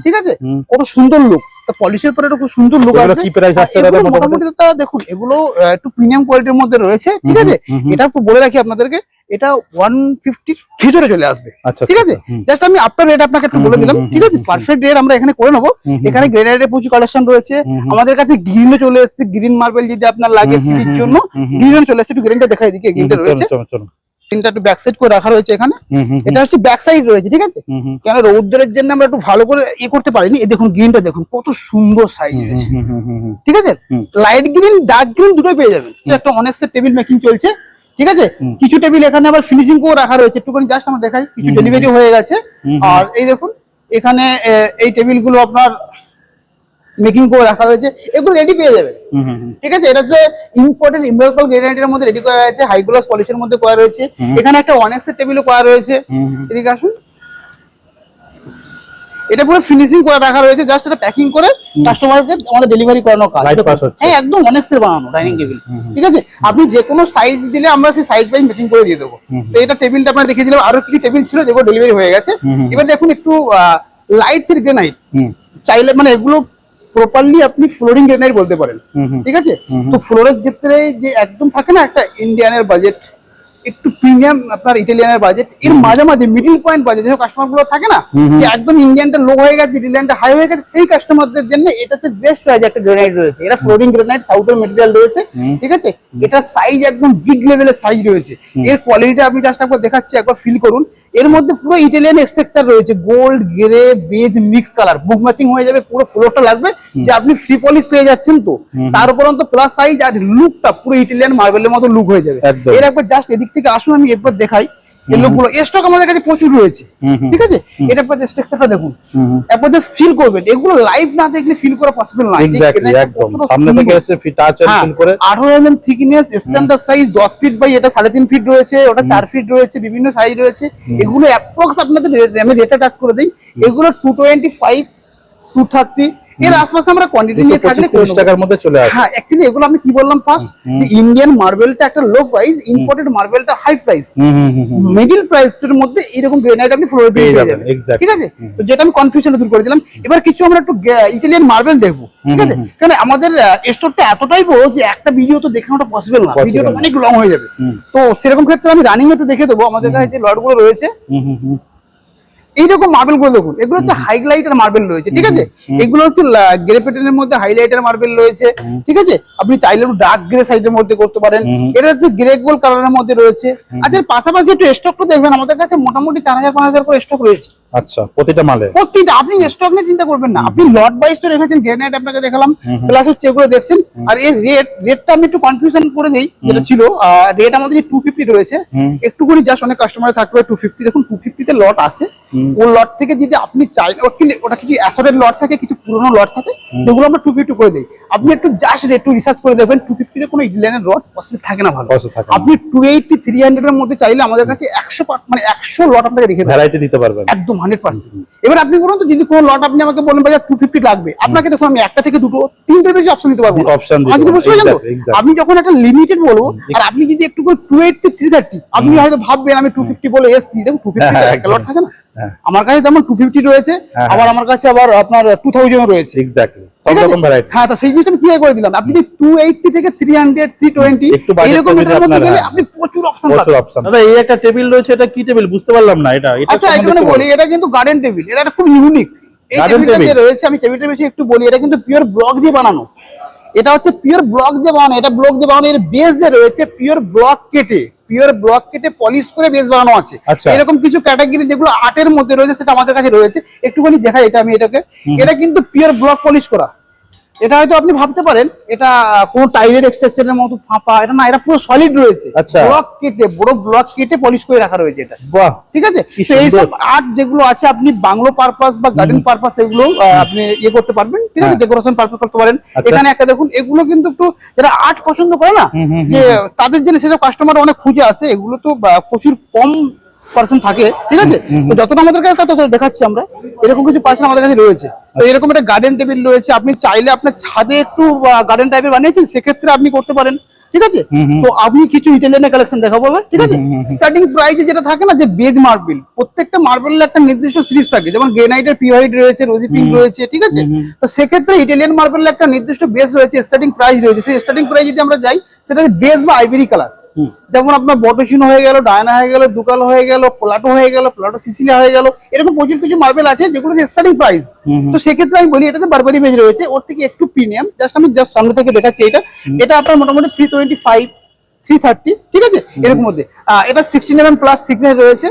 ঠিক আছে? কত সুন্দর লুক, তো পলিশের পরে এটা খুব সুন্দর লুক আসবে। কি প্রাইস আছে এগুলো দাদা? মোটামুটি দাদা দেখুন এগুলো একটু প্রিমিয়াম কোয়ালিটির মধ্যে রয়েছে, ঠিক আছে? এটা একটু বলে রাখি আপনাদেরকে, এটা 150 ভিতরে চলে আসবে, আচ্ছা, ঠিক আছে? জাস্ট আমি আফটার রেট আপনাকে একটু বলে দিলাম, ঠিক আছে? পারফেক্ট রেট আমরা এখানে করে নেবো। এখানে গ্রেনাইটের প্রচুর কালেকশন রয়েছে আমাদের কাছে, গ্রিনও চলে এসেছে, গ্রিন মার্বেল যদি আপনার লাগে সিঁড়ির জন্য গ্রিনও চলে এসেছে। একটু গ্রিনটা দেখাই দিকে, গ্রিনটা রয়েছে, গ্রিনটা একটু ব্যাক সাইড করে রাখা রয়েছে এখানে। এটা হচ্ছে ব্যাক সাইড রয়েছে, ঠিক আছে? কেন রৌদ্রের জন্য আমরা একটু ভালো করে করতে পারিনি। এই দেখুন গ্রিনটা দেখুন কত সুন্দর সাইজ রয়েছে, ঠিক আছে? লাইট গ্রিন ডার্ক গ্রিন দুটোই পেয়ে যাবেন। একটা অনেক্সের টেবিল মেকিং চলছে, ঠিক আছে? কিছু টেবিল এখানে আবার ফিনিশিং করে রাখা রয়েছে, একটুখানি জাস্ট আমরা দেখাই, কিছু ডেলিভারি হয়ে গেছে। আর এই দেখুন এখানে এই টেবিল গুলো আপনার মেকিং করে রাখা রয়েছে, এগুলো রেডি পেয়ে যাবে, ঠিক আছে? এটা হচ্ছে ইম্পোর্টেড ইম্বলকল গ্রেনাইটের মধ্যে রেডি করা রয়েছে, হাই গ্লাস পলিশের মধ্যে করা রয়েছে। এখানে একটা অনেক্সের টেবিলও করা রয়েছে, এদিকে আসুন। এটা পুরো ফিনিশিং করে রাখা রয়েছে, জাস্ট এটা প্যাকিং করে কাস্টমারকে আমাদের ডেলিভারি করানো কাজ। হ্যাঁ একদম অনেক্সের বানানো ডাইনিং টেবিল, ঠিক আছে? আপনি যে কোনো সাইজ দিলে আমরা সেই সাইজ ওয়াইজ মেকিং করে দিয়ে দেবো। তো এটা টেবিলটা আপনারা দেখিয়ে দিলাম, আরো কিছু টেবিল ছিল যেগুলো ডেলিভারি হয়ে গেছে। এবার দেখুন একটু লাইট শেড গ্রেনাইট চাইলে, মানে এগুলো প্রপারলি আপনি ফ্লোরিং গ্রেনাইট বলতে পারেন, ঠিক আছে? তো ফ্লোরের ক্ষেত্রে যে একদম থাকে না একটা ইন্ডিয়ানের বাজেট, একটু প্রিমিয়াম আপনার ইটালিয়ানের বাজেট, এর মাঝামাঝি মিডিল পয়েন্ট বাজেট যেসব কাস্টমার গুলো থাকে না, যে একদম ইন্ডিয়ানটা লো হয়ে গেছে ইটালিয়ানটা হাই হয়ে গেছে, সেই কাস্টমারদের জন্য এটা হচ্ছে বেস্ট প্রাইস একটা গ্রেনাইট রয়েছে। এটা ফ্লোরিং গ্রেনাইট, সাউথের মেটেরিয়াল রয়েছে, ঠিক আছে? এটা সাইজ একদম বিগ লেভেলের সাইজ রয়েছে। এর কোয়ালিটিটা আপনি জাস্ট একবার দেখাচ্ছি, একবার ফিল করুন। এর মধ্যে পুরো ইটালিয়ান স্ট্রাকচার রয়েছে, gold grey beige mix colour, book matching হয়ে যাবে, পুরো ফ্লোরটা লাগবে যে আপনি ফ্রি পলিশ পেয়ে যাচ্ছেন। তো তার উপরন্ত প্লাস সাইজ আর লুকটা পুরো ইটালিয়ান মার্বেলের মতো লুক হয়ে যাবে। এর একবার জাস্ট এদিক থেকে আসুন, আমি একবার দেখাই। এই লুকগুলো স্টক আমাদের কাছে প্রচুর রয়েছে, ঠিক আছে? এটা স্ট্রাকচারটা দেখুন, একবার জাস্ট ফিল করবেন। এগুলো লাইভ না দেখলে ফিল করা পসিবল না। এক্স্যাক্টলি, একদম সামনে থেকে এসে টাচ এন্ড ফিল করে। 18 mm thickness, standard size 10 feet by এটা 3.5 ফিট রয়েছে, ওটা 4 ফিট রয়েছে, বিভিন্ন সাইজ রয়েছে। এগুলো অ্যাপ্রক্স আপনাদের আমি রেটটা টাচ করে দেই, এগুলো 225 230 এর আশপাশে আমরা কোয়ান্টিটি নিয়ে থাকলে 30 টাকার মধ্যে চলে আসে। হ্যাঁ অ্যাকচুয়ালি এগুলো আমি কি বললাম ফার্স্ট, যে ইন্ডিয়ান মার্বেলটা একটা লো প্রাইস, ইম্পোর্টেড মার্বেলটা হাই প্রাইস, মিডল প্রাইসের মধ্যে এইরকম গ্রেনাইট আপনি ফ্লোরে পেয়ে যাবেন, ঠিক আছে? তো যেটা আমি কনফিউশন দূর করে দিলাম। এবার কিছু আমরা একটু ইটালিয়ান মার্বেল দেখবো, ঠিক আছে? কারণ আমাদের স্টোরটা এতটাই বড় যে একটা ভিডিও তো দেখানোটা পসিবল না, ভিডিওটা অনেক লং হয়ে যাবে। তো সেরকম ক্ষেত্রে আমি রানিং একটু দেখে দেবো আমাদের কাছে যে লটগুলো রয়েছে। এইরকম মার্বেল গুলো দেখুন, এগুলো হচ্ছে হাইলাইটার মার্বেল রয়েছে, ঠিক আছে? এগুলো হচ্ছে গ্রে প্যাটার্নের মধ্যে হাইলাইটার মার্বেল রয়েছে, ঠিক আছে? আপনি চাইলে একটু ডার্ক গ্রে সাইডের মধ্যে করতে পারেন। এটা হচ্ছে গ্রে গোল্ড কালারের মধ্যে রয়েছে। আচ্ছা পাশাপাশি একটু স্টকটা দেখবেন, আমাদের কাছে মোটামুটি 4000-5000 করে স্টক রয়েছে। আচ্ছা প্রতিটা মালে, প্রতিটা আপনি স্টক নিয়ে চিন্তা করবেন না, আপনি লট ওয়াইজ তো রেখেছেন। গ্রেনাইট আপনাকে দেখালাম, প্লাস হচ্ছে এগুলো দেখছেন। আর এর রেটটা আমি একটু কনফিউশন করে দেই, যেটা ছিল রেট আমাদের যে 250 রয়েছে, একটুখানি জাস্ট অনেক কাস্টমার থাকবে 250। দেখুন 250 তে লট আসে, ওই লট থেকে যদি আপনি চাই, ওটা কিছু অ্যাসর্টেড লট থাকে, কিছু পুরোনো লট থাকে, যেগুলো আমরা 250 করে দেই। আপনি একটু জাস্ট একটু রিসার্চ করে দেখবেন, 250 তে কোনো ইটালিয়ানের লট পসিবল থাকে না ভালো। আপনি 280 300 এর মধ্যে চাইলে আমাদের কাছে 100 লট আপনাকে রেখে ভ্যারাইটি দিতে পারবেন একদম 100%। এবার আপনি বলুন তো, যদি কোনো লট আপনি আমাকে বলেন ভাই 250 লাগবে, আপনাকে দেখুন আমি একটা থেকে দুটো তিনটের বেশি অপশন দিতে পারবো না। আপনি যখন একটা লিমিটেড বলবো, আর আপনি যদি একটু করে 280 330, আপনি হয়তো ভাববেন আমি 250 বলে এসছি। দেখুন 250 একটা লট থাকে না, আমার কাছে যেমন 250 রয়েছে, আবার আমার কাছে আবার আপনার 2000 রয়েছে। এক্স্যাক্টলি সব রকম ভ্যারাইটি। হ্যাঁ, তো সেই জিনিসটা আমি ক্লিয়ার করে দিলাম। আপনি 280 থেকে 300 320 এরকম এটার মধ্যে গেলে আপনি প্রচুর অপশন পাবেন। দাদা এই একটা টেবিল রয়েছে, এটা কি টেবিল বুঝতে পারলাম না। এটা আচ্ছা এখানে বলি, এটা কিন্তু গার্ডেন টেবিল, এটা খুব ইউনিক। এই টেবিলটা যে রয়েছে, আমি টেবিলটার বেশি একটু বলি, এটা কিন্তু পিওর ব্লক দিয়ে বানানো। এটা হচ্ছে পিওর ব্লক দিয়ে বানানো, এটা ব্লক দিয়ে বানানো। এর বেস যে রয়েছে পিওর ব্লক কেটে পলিশ করে বেস বানানো আছে। এরকম কিছু ক্যাটাগরি যেগুলো আর্টের মধ্যে রয়েছে, সেটা আমাদের কাছে রয়েছে। একটুখানি দেখাই এটা আমি এটাকে, এটা কিন্তু পিওর ব্লক পলিশ করা। এটা হয়তো আপনি ভাবতে পারেন এটা কোন টাইলের এক্সট্রাকচারের মতো ফাঁপা, এটা না, এটা পুরো সলিড রয়েছে। ব্লক কেটে, বড় ব্লক কেটে পলিশ করে রাখা রয়েছে এটা। বাহ, ঠিক আছে? তো এই সব আর্ট যেগুলো আছে, আপনি বাংলো পারপাস বা গার্ডেন পারপাস এগুলো আপনি ইয়ে করতে পারবেন, ঠিক আছে? ডেকোরেশন পারপাস করতে পারেন। এখানে একটা দেখুন, এগুলো কিন্তু একটু যারা আর্ট পছন্দ করে না, যে তাদের জন্য সেসব কাস্টমার অনেক খুঁজে আসে। এগুলো তো প্রচুর কম পার্সেন্ট থাকে, ঠিক আছে? তো যতটা আমাদের কাছে তত দেখাচ্ছি আমরা, এরকম কিছু পার্সেন্ট আমাদের কাছে রয়েছে। তো এরকম একটা গার্ডেন টেবিল রয়েছে, আপনি চাইলে আপনার ছাদে একটু গার্ডেন টাইপের বানিয়েছেন, সেক্ষেত্রে আপনি করতে পারেন। ঠিক আছে, তো আপনি কিছু ইটালিয়ানের কালেকশন দেখাবো, ঠিক আছে। স্টার্টিং প্রাইসে যেটা থাকে না, যে বেজ মার্বেল, প্রত্যেকটা মার্বেলের একটা নির্দিষ্ট সিরিজ থাকে, যেমন গ্রেনাইটের পিওরাইট রয়েছে, রোজি পিঙ্ক রয়েছে, ঠিক আছে। তো সেক্ষেত্রে ইটালিয়ান মার্বেলের একটা নির্দিষ্ট বেস রয়েছে, স্টার্টিং প্রাইস রয়েছে। সেই স্টার্টিং প্রাইস যদি আমরা যাই, সেটা বেজ বা আইভরি কালার, যেমন আপনার বটসিন হয়ে গেল, ডায়না হয়ে গেল, দুকাল হয়ে গেল, প্লাটো হয়ে গেল, প্লাটো সিসিলিয়া হয়ে গেল, এরকম প্রচুর কিছু মার্বেল আছে যেগুলো স্টার্টিং প্রাইস। তো সেক্ষেত্রে আমি বলি এটাতে বারবারি বেজ রয়েছে, ওর থেকে একটু প্রিমিয়াম। আমি জাস্ট সামনে থেকে দেখাচ্ছি, এটা আপনার মোটামুটি 325 330, ঠিক আছে, এরকম মধ্যে। এটা 16 mm প্লাস থিকনেস রয়েছে,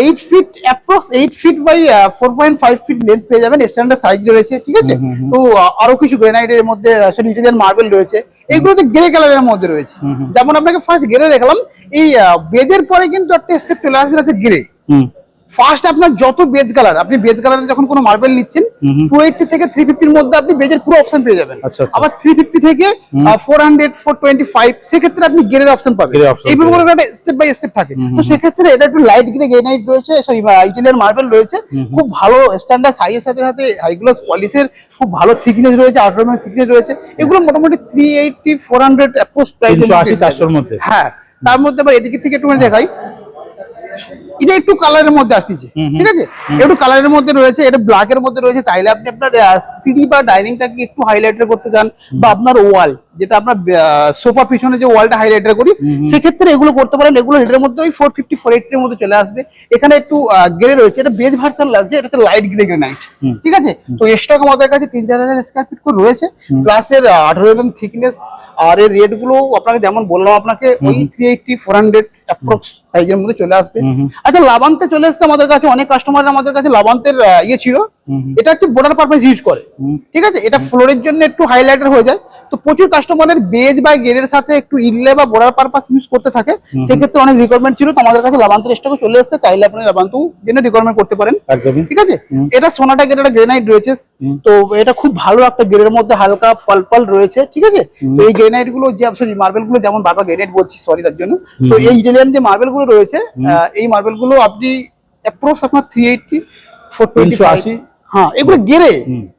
8 feet approx 8 feet by 4.5 feet length পেয়ে যাবেন, স্ট্যান্ডার্ড সাইজ রয়েছে, ঠিক আছে। তো আরো কিছু গ্রেনাইটের মধ্যে ইটালিয়ান মার্বেল রয়েছে, এগুলো তো গ্রে কালারের মধ্যে রয়েছে। যেমন আপনাকে ফার্স্ট গ্রে দেখালাম, এই বেজের পরে কিন্তু একটা স্টেপ চলে আসে গ্রে। ফার্স্ট আপনার যত বেজ কালার, আপনি বেজ কালারে যখন কোনো মার্বেল নিচ্ছেন 280 থেকে 350 এর মধ্যে আপনি বেজের পুরো অপশন পেয়ে যাবেন। আবার 350 থেকে 400 425 সেক্ষেত্রে আপনি গ্রের অপশন পাবেন। এইভাবে করে একটা স্টেপ বাই স্টেপ থাকে। তো সেক্ষেত্রে এটা একটু লাইট গ্রে গ্রেনাইট রয়েছে, সরি ইটালিয়ান মার্বেল রয়েছে, খুব ভালো স্ট্যান্ডার্ড সাইজের সাথে সাথে হাই গ্লস পলিশের খুব ভালো থিকনেস রয়েছে, 18 mm থিকনেস রয়েছে। এগুলো মোটামুটি 380 400 অ্যাপ্রক্স প্রাইস, 380 400 এর মধ্যে। হ্যাঁ, তার মধ্যে আবার এদিকে থেকে একটু দেখাই, এটা একটু কালারের মধ্যে আসতেছে, ঠিক আছে, একটু কালারের মধ্যে রয়েছে, এটা ব্ল্যাক এর মধ্যে রয়েছে। চাইলে আপনি আপনার সিঁড়ি বা ডাইনিংটাকে একটু হাইলাইটার করতে চান, বা আপনার ওয়াল, যেটা আপনার সোফার পিছনে যে ওয়ালটা হাইলাইটার করি, সেক্ষেত্রে এগুলো করতে পারেন। এগুলো এটার মধ্যে ওই 450 480 এর মধ্যে চলে আসবে। এখানে একটু গ্রে রয়েছে, এটা বেজ ভার্সন লাগছে, এটা হচ্ছে লাইট গ্রে গ্রেনাইট, ঠিক আছে। তো স্টক আমাদের কাছে 3-4 হাজার স্কয়ার ফিট করে রয়েছে, প্লাস এর 18 mm থিকনেস। আর এর রেট গুলো আপনাকে যেমন বললাম, আপনাকে ওই 380 400 অ্যাপ্রক্স সাইজের মধ্যে চলে আসবে। আচ্ছা, লাভান্তে চলে এসেছে আমাদের কাছে, অনেক কাস্টমার আমাদের কাছে লাভান্তের ছিল, এটা হচ্ছে বর্ডার পারপাস ইউজ করে, ঠিক আছে। এটা ফ্লোরের জন্য একটু হাইলাইটার হয়ে যায়। তো প্রচুর কাস্টমারের বেজ বা গেরের সাথে একটু ইনলে বা বর্ডার পারপাস ইউজ করতে থাকে, সেক্ষেত্রে অনেক রিকোয়ারমেন্ট ছিল। তো আমাদের কাছে লাভান্তের স্টক চলে এসেছে, চাইলে আপনি লাভান্ত জন্য রিকোয়ারমেন্ট করতে পারেন, ঠিক আছে। এটা সোনাটা গেরের গ্রেনাইট রয়েছে, তো এটা খুব ভালো একটা গেরের মধ্যে হালকা পালপাল রয়েছে, ঠিক আছে। তো এই গ্রেনাইট গুলো, যে সরি মার্বেল গুলো, যেমন বারবার গ্রেনাইট বলছি, সরি তার জন্য। তো এই ইটালিয়ান যে মার্বেল গুলো রয়েছে, এই মার্বেল গুলো আপনি অ্যাপ্রক্স আপনার 380 420, হ্যাঁ, এগুলো গেরে,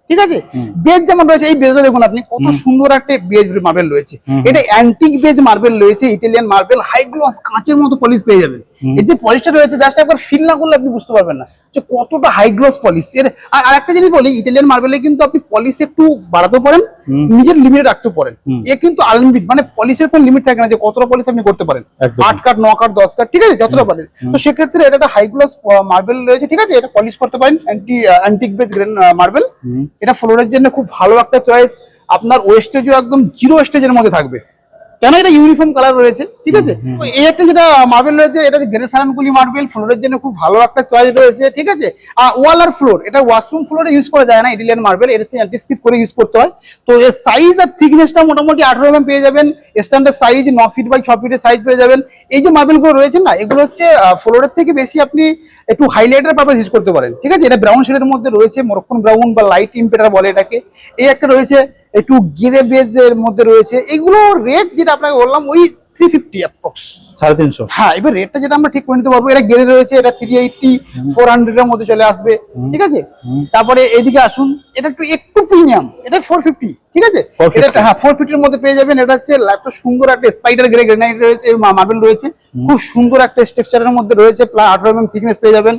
ঠিক আছে। বেজ যেমন রয়েছে, এই বেজটা দেখুন আপনি, কত সুন্দর একটা বেজ মার্বেল রয়েছে। এটা অ্যান্টিক বেজ মার্বেল রয়েছে, ইটালিয়ান মার্বেল, হাই গ্লস কাঁচের মতো পলিশ পেয়ে যাবেন। এর যে পলিশটা রয়েছে, জাস্ট একবার ফিল না করলে আপনি বুঝতে পারবেন না যে কতটা হাই গ্লস পলিশ। এর আর একটা জিনিস বলি, ইটালিয়ান মার্বেলে কিন্তু আপনি পলিশ একটু বাড়াতে পারেন, নিজের লিমিটে রাখতে পারেন। এ কিন্তু আনলিমিটেড, মানে পলিশের কোনো লিমিট থাকে না যে কতটা পলিশ আপনি করতে পারেন, 8 কাট 9 কাট 10 কাট, ঠিক আছে, যতটা পারেন। তো সেক্ষেত্রে এটা একটা হাই গ্লস মার্বেল রয়েছে, ঠিক আছে। এটা পলিশ করতে পারেন, অ্যান্টিক বেজ মার্বেল। এটা ফ্লোরের জন্য খুব ভালো একটা চয়েস। আপনার ওয়েস্টেজও একদম 0 ওয়েস্টেজের মধ্যে থাকবে, কেন এটা ইউনিফর্ম কালার রয়েছে, ঠিক আছে। তো এই একটা যেটা মার্বেল রয়েছে, এটা গ্রে সারানকুলি মার্বেল, ফ্লোরের জন্য খুব ভালো একটা চয়েস রয়েছে, ঠিক আছে। আর ওয়াল আর ফ্লোর, এটা ওয়াশরুম ফ্লোরে ইউজ করা যায় না ইটালিয়ান মার্বেল, এটা অ্যান্টিস্কিড করে ইউজ করতে হয়। তো এর সাইজ আর থিকনেসটা মোটামুটি 18 mm পেয়ে যাবেন, স্ট্যান্ডার্ড সাইজ 9 ফিট বাই 6 ফিটের সাইজ পেয়ে যাবেন। এই যে মার্বেলগুলো রয়েছে না, এগুলো হচ্ছে ফ্লোরের থেকে বেশি আপনি একটু হাইলাইটার পারপাস ইউজ করতে পারেন, ঠিক আছে। এটা ব্রাউন শেডের মধ্যে রয়েছে, মরক্কন ব্রাউন বা লাইট ইম্পেটার বলে এটাকে। এই একটা রয়েছে একটু গিরে বেজের মধ্যে রয়েছে। এগুলো রেট যেটা আপনাকে বললাম ওই 350 অ্যাপ্রক্স, 350। হ্যাঁ, এবার রেটটা যেটা আমরা ঠিক করে নিতে পারবো, এটা গেরে রয়েছে, এটা 380 400 এর মধ্যে চলে আসবে, ঠিক আছে। তারপরে এইদিকে আসুন, এটা একটু প্রিমিয়াম, এটা 450, ঠিক আছে। এটা হ্যাঁ 450 এর মধ্যে পেয়ে যাবেন। এটা হচ্ছে একটা সুন্দর একটা স্পাইডার গ্রে গ্রেনাইট রয়েছে, মার্বেল রয়েছে, খুব সুন্দর একটা স্ট্রাকচারের মধ্যে রয়েছে, প্লাস 18 mm থিকনেস পেয়ে যাবেন।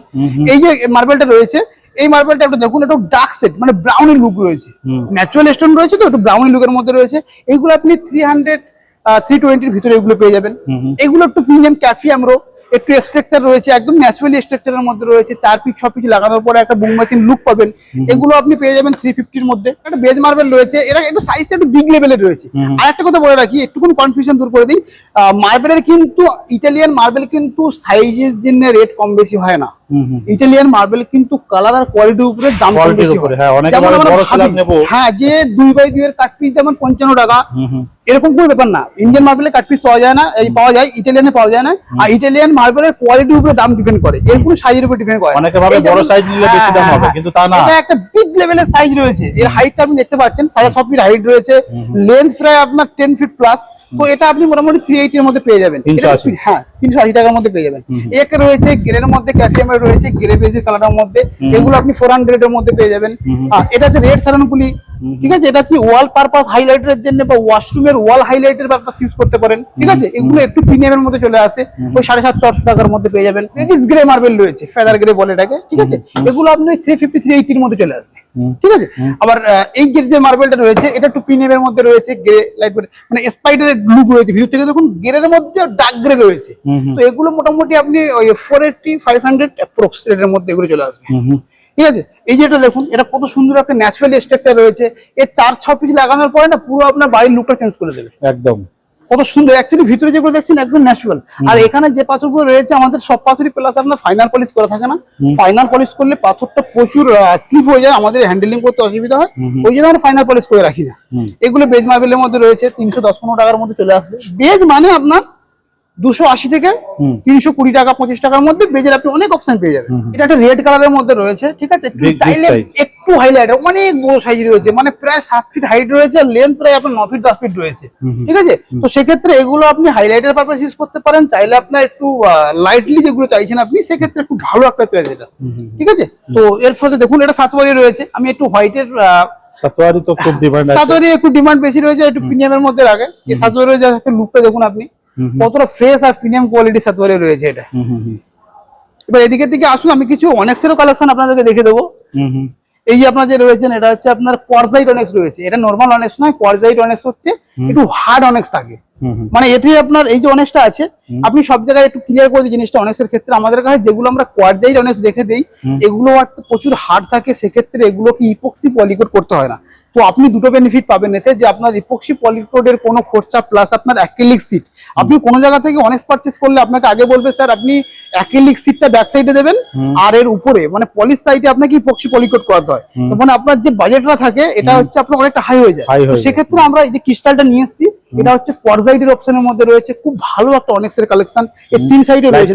এই যে মার্বেলটা রয়েছে, এই মার্বেলটা একটু দেখুন, একটু ডার্ক সেট, মানে ব্রাউনি লুক রয়েছে, ন্যাচারাল স্টোন রয়েছে, তো একটু ব্রাউনি লুকের মধ্যে রয়েছে। এগুলো আপনি 300 320 এর ভিতরে এগুলো পেয়ে যাবেন। এগুলো একটু প্রিমিয়াম ক্যাফি আমরো, একটু স্ট্রাকচার রয়েছে, একদম ন্যাচারালি স্ট্রাকচারের মধ্যে রয়েছে, 4 পিচ 6 পিচ লাগানোর পরে একটা বুম মেশিন লুক পাবেন। এগুলো আপনি পেয়ে যাবেন 350 এর মধ্যে। একটা বেজ মার্বেল রয়েছে, এরা একটু সাইজটা একটু বিগ লেভেলের রয়েছে। আর একটা কথা বলে রাখি, একটুখানি কনফিউশন দূর করে দিই, মার্বেলের কিন্তু ইটালিয়ান মার্বেল কিন্তু সাইজের জন্য রেট কম বেশি হয় না। ইটালিয়ান মার্বেল কিন্তু কালার আর কোয়ালিটির উপরে দাম কম বেশি হয়। যেমন আমরা হ্যাঁ, যে 2x2 এর কাট পিস যেমন 55 টাকা, এরকম কোনো ব্যাপার না। ইন্ডিয়ান মার্বেলের কাট পিস পাওয়া যায় না, এই পাওয়া যায়, ইটালিয়ানে পাওয়া যায় না। আর ইটালিয়ান মার্বেলের কোয়ালিটির উপরে দাম ডিপেন্ড করে, এর কোনো সাইজের উপর ডিপেন্ড করে। অনেকে ভাবে বড় সাইজ নিলে বেশি দাম হবে, কিন্তু তা না। এটা একটা বিগ লেভেলের সাইজ রয়েছে। এর হাইটটা আপনি দেখতে পাচ্ছেন, 6.5 ফিট হাইট রয়েছে, লেন্থ প্রায় আপনার 10 ফিট প্লাস। তো এটা আপনি মোটামুটি 380 এর মধ্যে পেয়ে যাবেন। 380 হ্যাঁ 380 টাকার মধ্যে পেয়ে যাবেন। এক রয়েছে গ্রের মধ্যে, ক্যাফিয়ামের রয়েছে গ্রে বেজের কালারের মধ্যে, এগুলো আপনি 400 এর মধ্যে পেয়ে যাবেন। এটা হচ্ছে রেড সারানপুলি, ঠিক আছে, এটা হচ্ছে ওয়াল পারপাস হাইলাইটের জন্য বা ওয়াশরুমের ওয়াল হাইলাইটের পারপাস ইউজ করতে পারেন, ঠিক আছে। এগুলো একটু প্রিমিয়ামের মধ্যে চলে আসে, ওই 750-800 টাকার মধ্যে পেয়ে যাবেন। বেজিস গ্রে মার্বেল রয়েছে, ফেদার গ্রে বলে এটাকে, ঠিক আছে, এগুলো আপনি 350-380 এর মধ্যে চলে আসবে, ঠিক আছে। আবার এই যে মার্বেলটা রয়েছে এটা একটু প্রিমিয়ামের মধ্যে রয়েছে, গ্রে লাইট মানে স্পাইডারের লুক রয়েছে, ভিতর থেকে দেখুন গ্রের মধ্যে ডার্ক গ্রে রয়েছে। তো এগুলো মোটামুটি আপনি ওই 480-500 অ্যাপ্রক্স এর মধ্যে এগুলো চলে আসবে, ঠিক আছে। এই যে এটা দেখুন, এটা কত সুন্দর একটা ন্যাচারাল স্ট্রাকচার রয়েছে, এর 4-6 পিস লাগানোর পরে না পুরো আপনার বাড়ির লুকটা চেঞ্জ করে দেবে একদম। কত সুন্দর, অ্যাকচুয়ালি ভিতরে যেগুলো দেখছেন একদম ন্যাচারাল। আর এখানে যে পাথরগুলো রয়েছে আমাদের সব পাথরই প্লাস আপনার ফাইনাল পলিশ করা থাকে না, ফাইনাল পলিশ করলে পাথরটা প্রচুর স্লিপ হয়ে যায়, আমাদের হ্যান্ডেলিং করতে অসুবিধা হয়, ওই জন্য আমরা ফাইনাল পলিশ করে রাখি না। এগুলো বেজ মার্বেলের মধ্যে রয়েছে, 310-15 টাকার মধ্যে চলে আসবে। বেজ মানে আপনার 280 থেকে 320 টাকা 25 টাকার মধ্যে বেজের আপনি অনেক অপশন পেয়ে যাবেন। এটা একটা রেড কালারের মধ্যে রয়েছে, ঠিক আছে, চাইলে একটু হাইলাইট, অনেক বড় সাইজ রয়েছে, মানে প্রায় 7 ফিট হাইট রয়েছে, লেন্থ প্রায় আপনার 9 ফিট 10 ফিট রয়েছে, ঠিক আছে। তো সেক্ষেত্রে এগুলো আপনি হাইলাইটের পারপাস ইউজ করতে পারেন, চাইলে আপনার একটু লাইটলি যেগুলো চাইছেন আপনি সেক্ষেত্রে একটু ভালো একটা চয়েস এটা, ঠিক আছে। তো এর ফলে দেখুন এটা সাতওয়ারি রয়েছে, আমি একটু হোয়াইটের সাতওয়ারি তো খুব ডিমান্ড আছে, সাতওয়ারি একটু ডিমান্ড বেশি রয়েছে, একটু প্রিমিয়ামের মধ্যে রাখে। এই সাতওয়ারি যে একটা লুকটা দেখুন আপনি কতটা ফ্রেশ আর প্রিমিয়াম কোয়ালিটির সাতওয়ারি রয়েছে এটা। এবার এদিকে দিকে আসুন, আমি কিছু অনেক্সেরও কালেকশন আপনাদেরকে দেখে দেবো। এই যে আপনার যে রয়েছেন এটা হচ্ছে আপনার কোয়ারজাইট অনেক্স রয়েছে, এটা নরমাল অনেক্স নয়, কোয়ারজাইট অনেক্স হচ্ছে একটু হার্ড অনেক্স থাকে, মানে এতে আপনার এই যে অনেক্সটা আছে আপনি সব জায়গায় একটু ক্লিয়ার করে দিই জিনিসটা। অনেক্সের ক্ষেত্রে আমাদের কাছে যেগুলো আমরা কোয়ারজাইট অনেক্স রেখে দেই এগুলো প্রচুর হার্ড থাকে, সেক্ষেত্রে এগুলোকে ইপক্সি পলিকোড করতে হয় না। তো আপনি দুটো বেনিফিট পাবেন এতে, যে আপনার ইপক্সি পলিকোডের কোনো খরচা প্লাস আপনার অ্যাক্রিলিক সিট। আপনি কোনো জায়গা থেকে অনেক্স পারচেজ করলে আপনাকে আগে বলবে স্যার আপনি অ্যাক্রিলিক সিটটা ব্যাক সাইডে দেবেন আর এর উপরে মানে পলিশ সাইডে আপনাকে ইপক্সি পলিকোড করাতে হয়। তো মানে আপনার যে বাজেটটা থাকে এটা হচ্ছে আপনার অনেকটা হাই হয়ে যায়। তো সেক্ষেত্রে আমরা এই যে ক্রিস্টালটা নিয়ে এসেছি, এটা হচ্ছে কোয়ারজাইটের অপশনের মধ্যে রয়েছে, খুব ভালো একটা অনেক্সের কালেকশন, এর 3 সাইডে রয়েছে।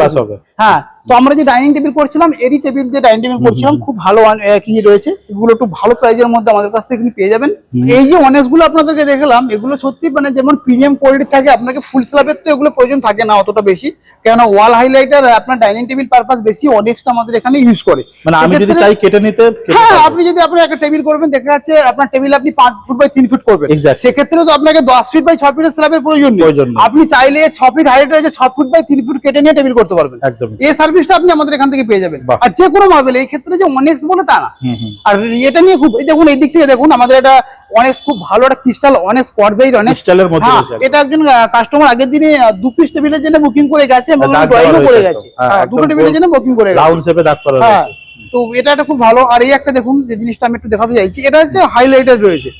হ্যাঁ, তো আমরা যে ডাইনিং টেবিল করছিলাম, এরই টেবিল যে ডাইনিং টেবিল করছিলাম খুব ভালো কি রয়েছে, এগুলো একটু ভালো প্রাইজের মধ্যে আমাদের কাছ থেকে পেয়ে যাবেন। এই যে অনেক্স গুলো আপনাদেরকে দেখালাম এগুলো সত্যি মানে যেমন প্রিমিয়াম কোয়ালিটি থাকে, আপনাকে ফুল স্ল্যাবের তো এগুলো প্রয়োজন থাকে না অতটা বেশি, কেন ওয়াল হাইলাইটার আপনার ডাইনিং টেবিল পারপাস বেশি অনেক্সটা আমাদের এখানে ইউজ করে। মানে আমি যদি চাই কেটে নিতে, হ্যাঁ, আপনি যদি আপনার একটা টেবিল করবেন, দেখা যাচ্ছে আপনার টেবিল আপনি 5 ফুট বাই 3 ফুট করবেন, সেক্ষেত্রে তো আপনাকে 10 ফিট বাই 6 ফিটের স্ল্যাবের প্রয়োজন নেই। আপনি চাইলে 6 ফিট হাইট রয়েছে 6 ফুট বাই 3 ফুট কেটে নিয়ে টেবিল করতে পারবেন। এই সার্ভিসটা আপনি আমাদের এখান থেকে পেয়ে যাবেন। আর যে কোনো মার্বেল, এই ক্ষেত্রে যে অনেক্স বলে তা না। আর এটা নিয়ে খুব দেখুন, এই দিক থেকে দেখুন আমাদের এটা অনেক্স খুব ভালো একটা ক্রিস্টাল অনেক্স কোয়ারজাইট অনেক্স স্টাইলের মধ্যে রয়েছে। এটা একজন কাস্টমার আগের দিনে 2 পিস টেবিলের জন্য বুকিং করে গেছে এবং ড্রয়িংও করে গেছে, দুটো টেবিলের জন্য বুকিং করে গেছে, রাউন্ড শেপে দাগ করা রয়েছে। তো এটা একটা খুব ভালো। আর এই একটা দেখুন যে জিনিসটা আমি একটু দেখাতে চাইছি, এটা হচ্ছে হাইলাইটার রয়েছে,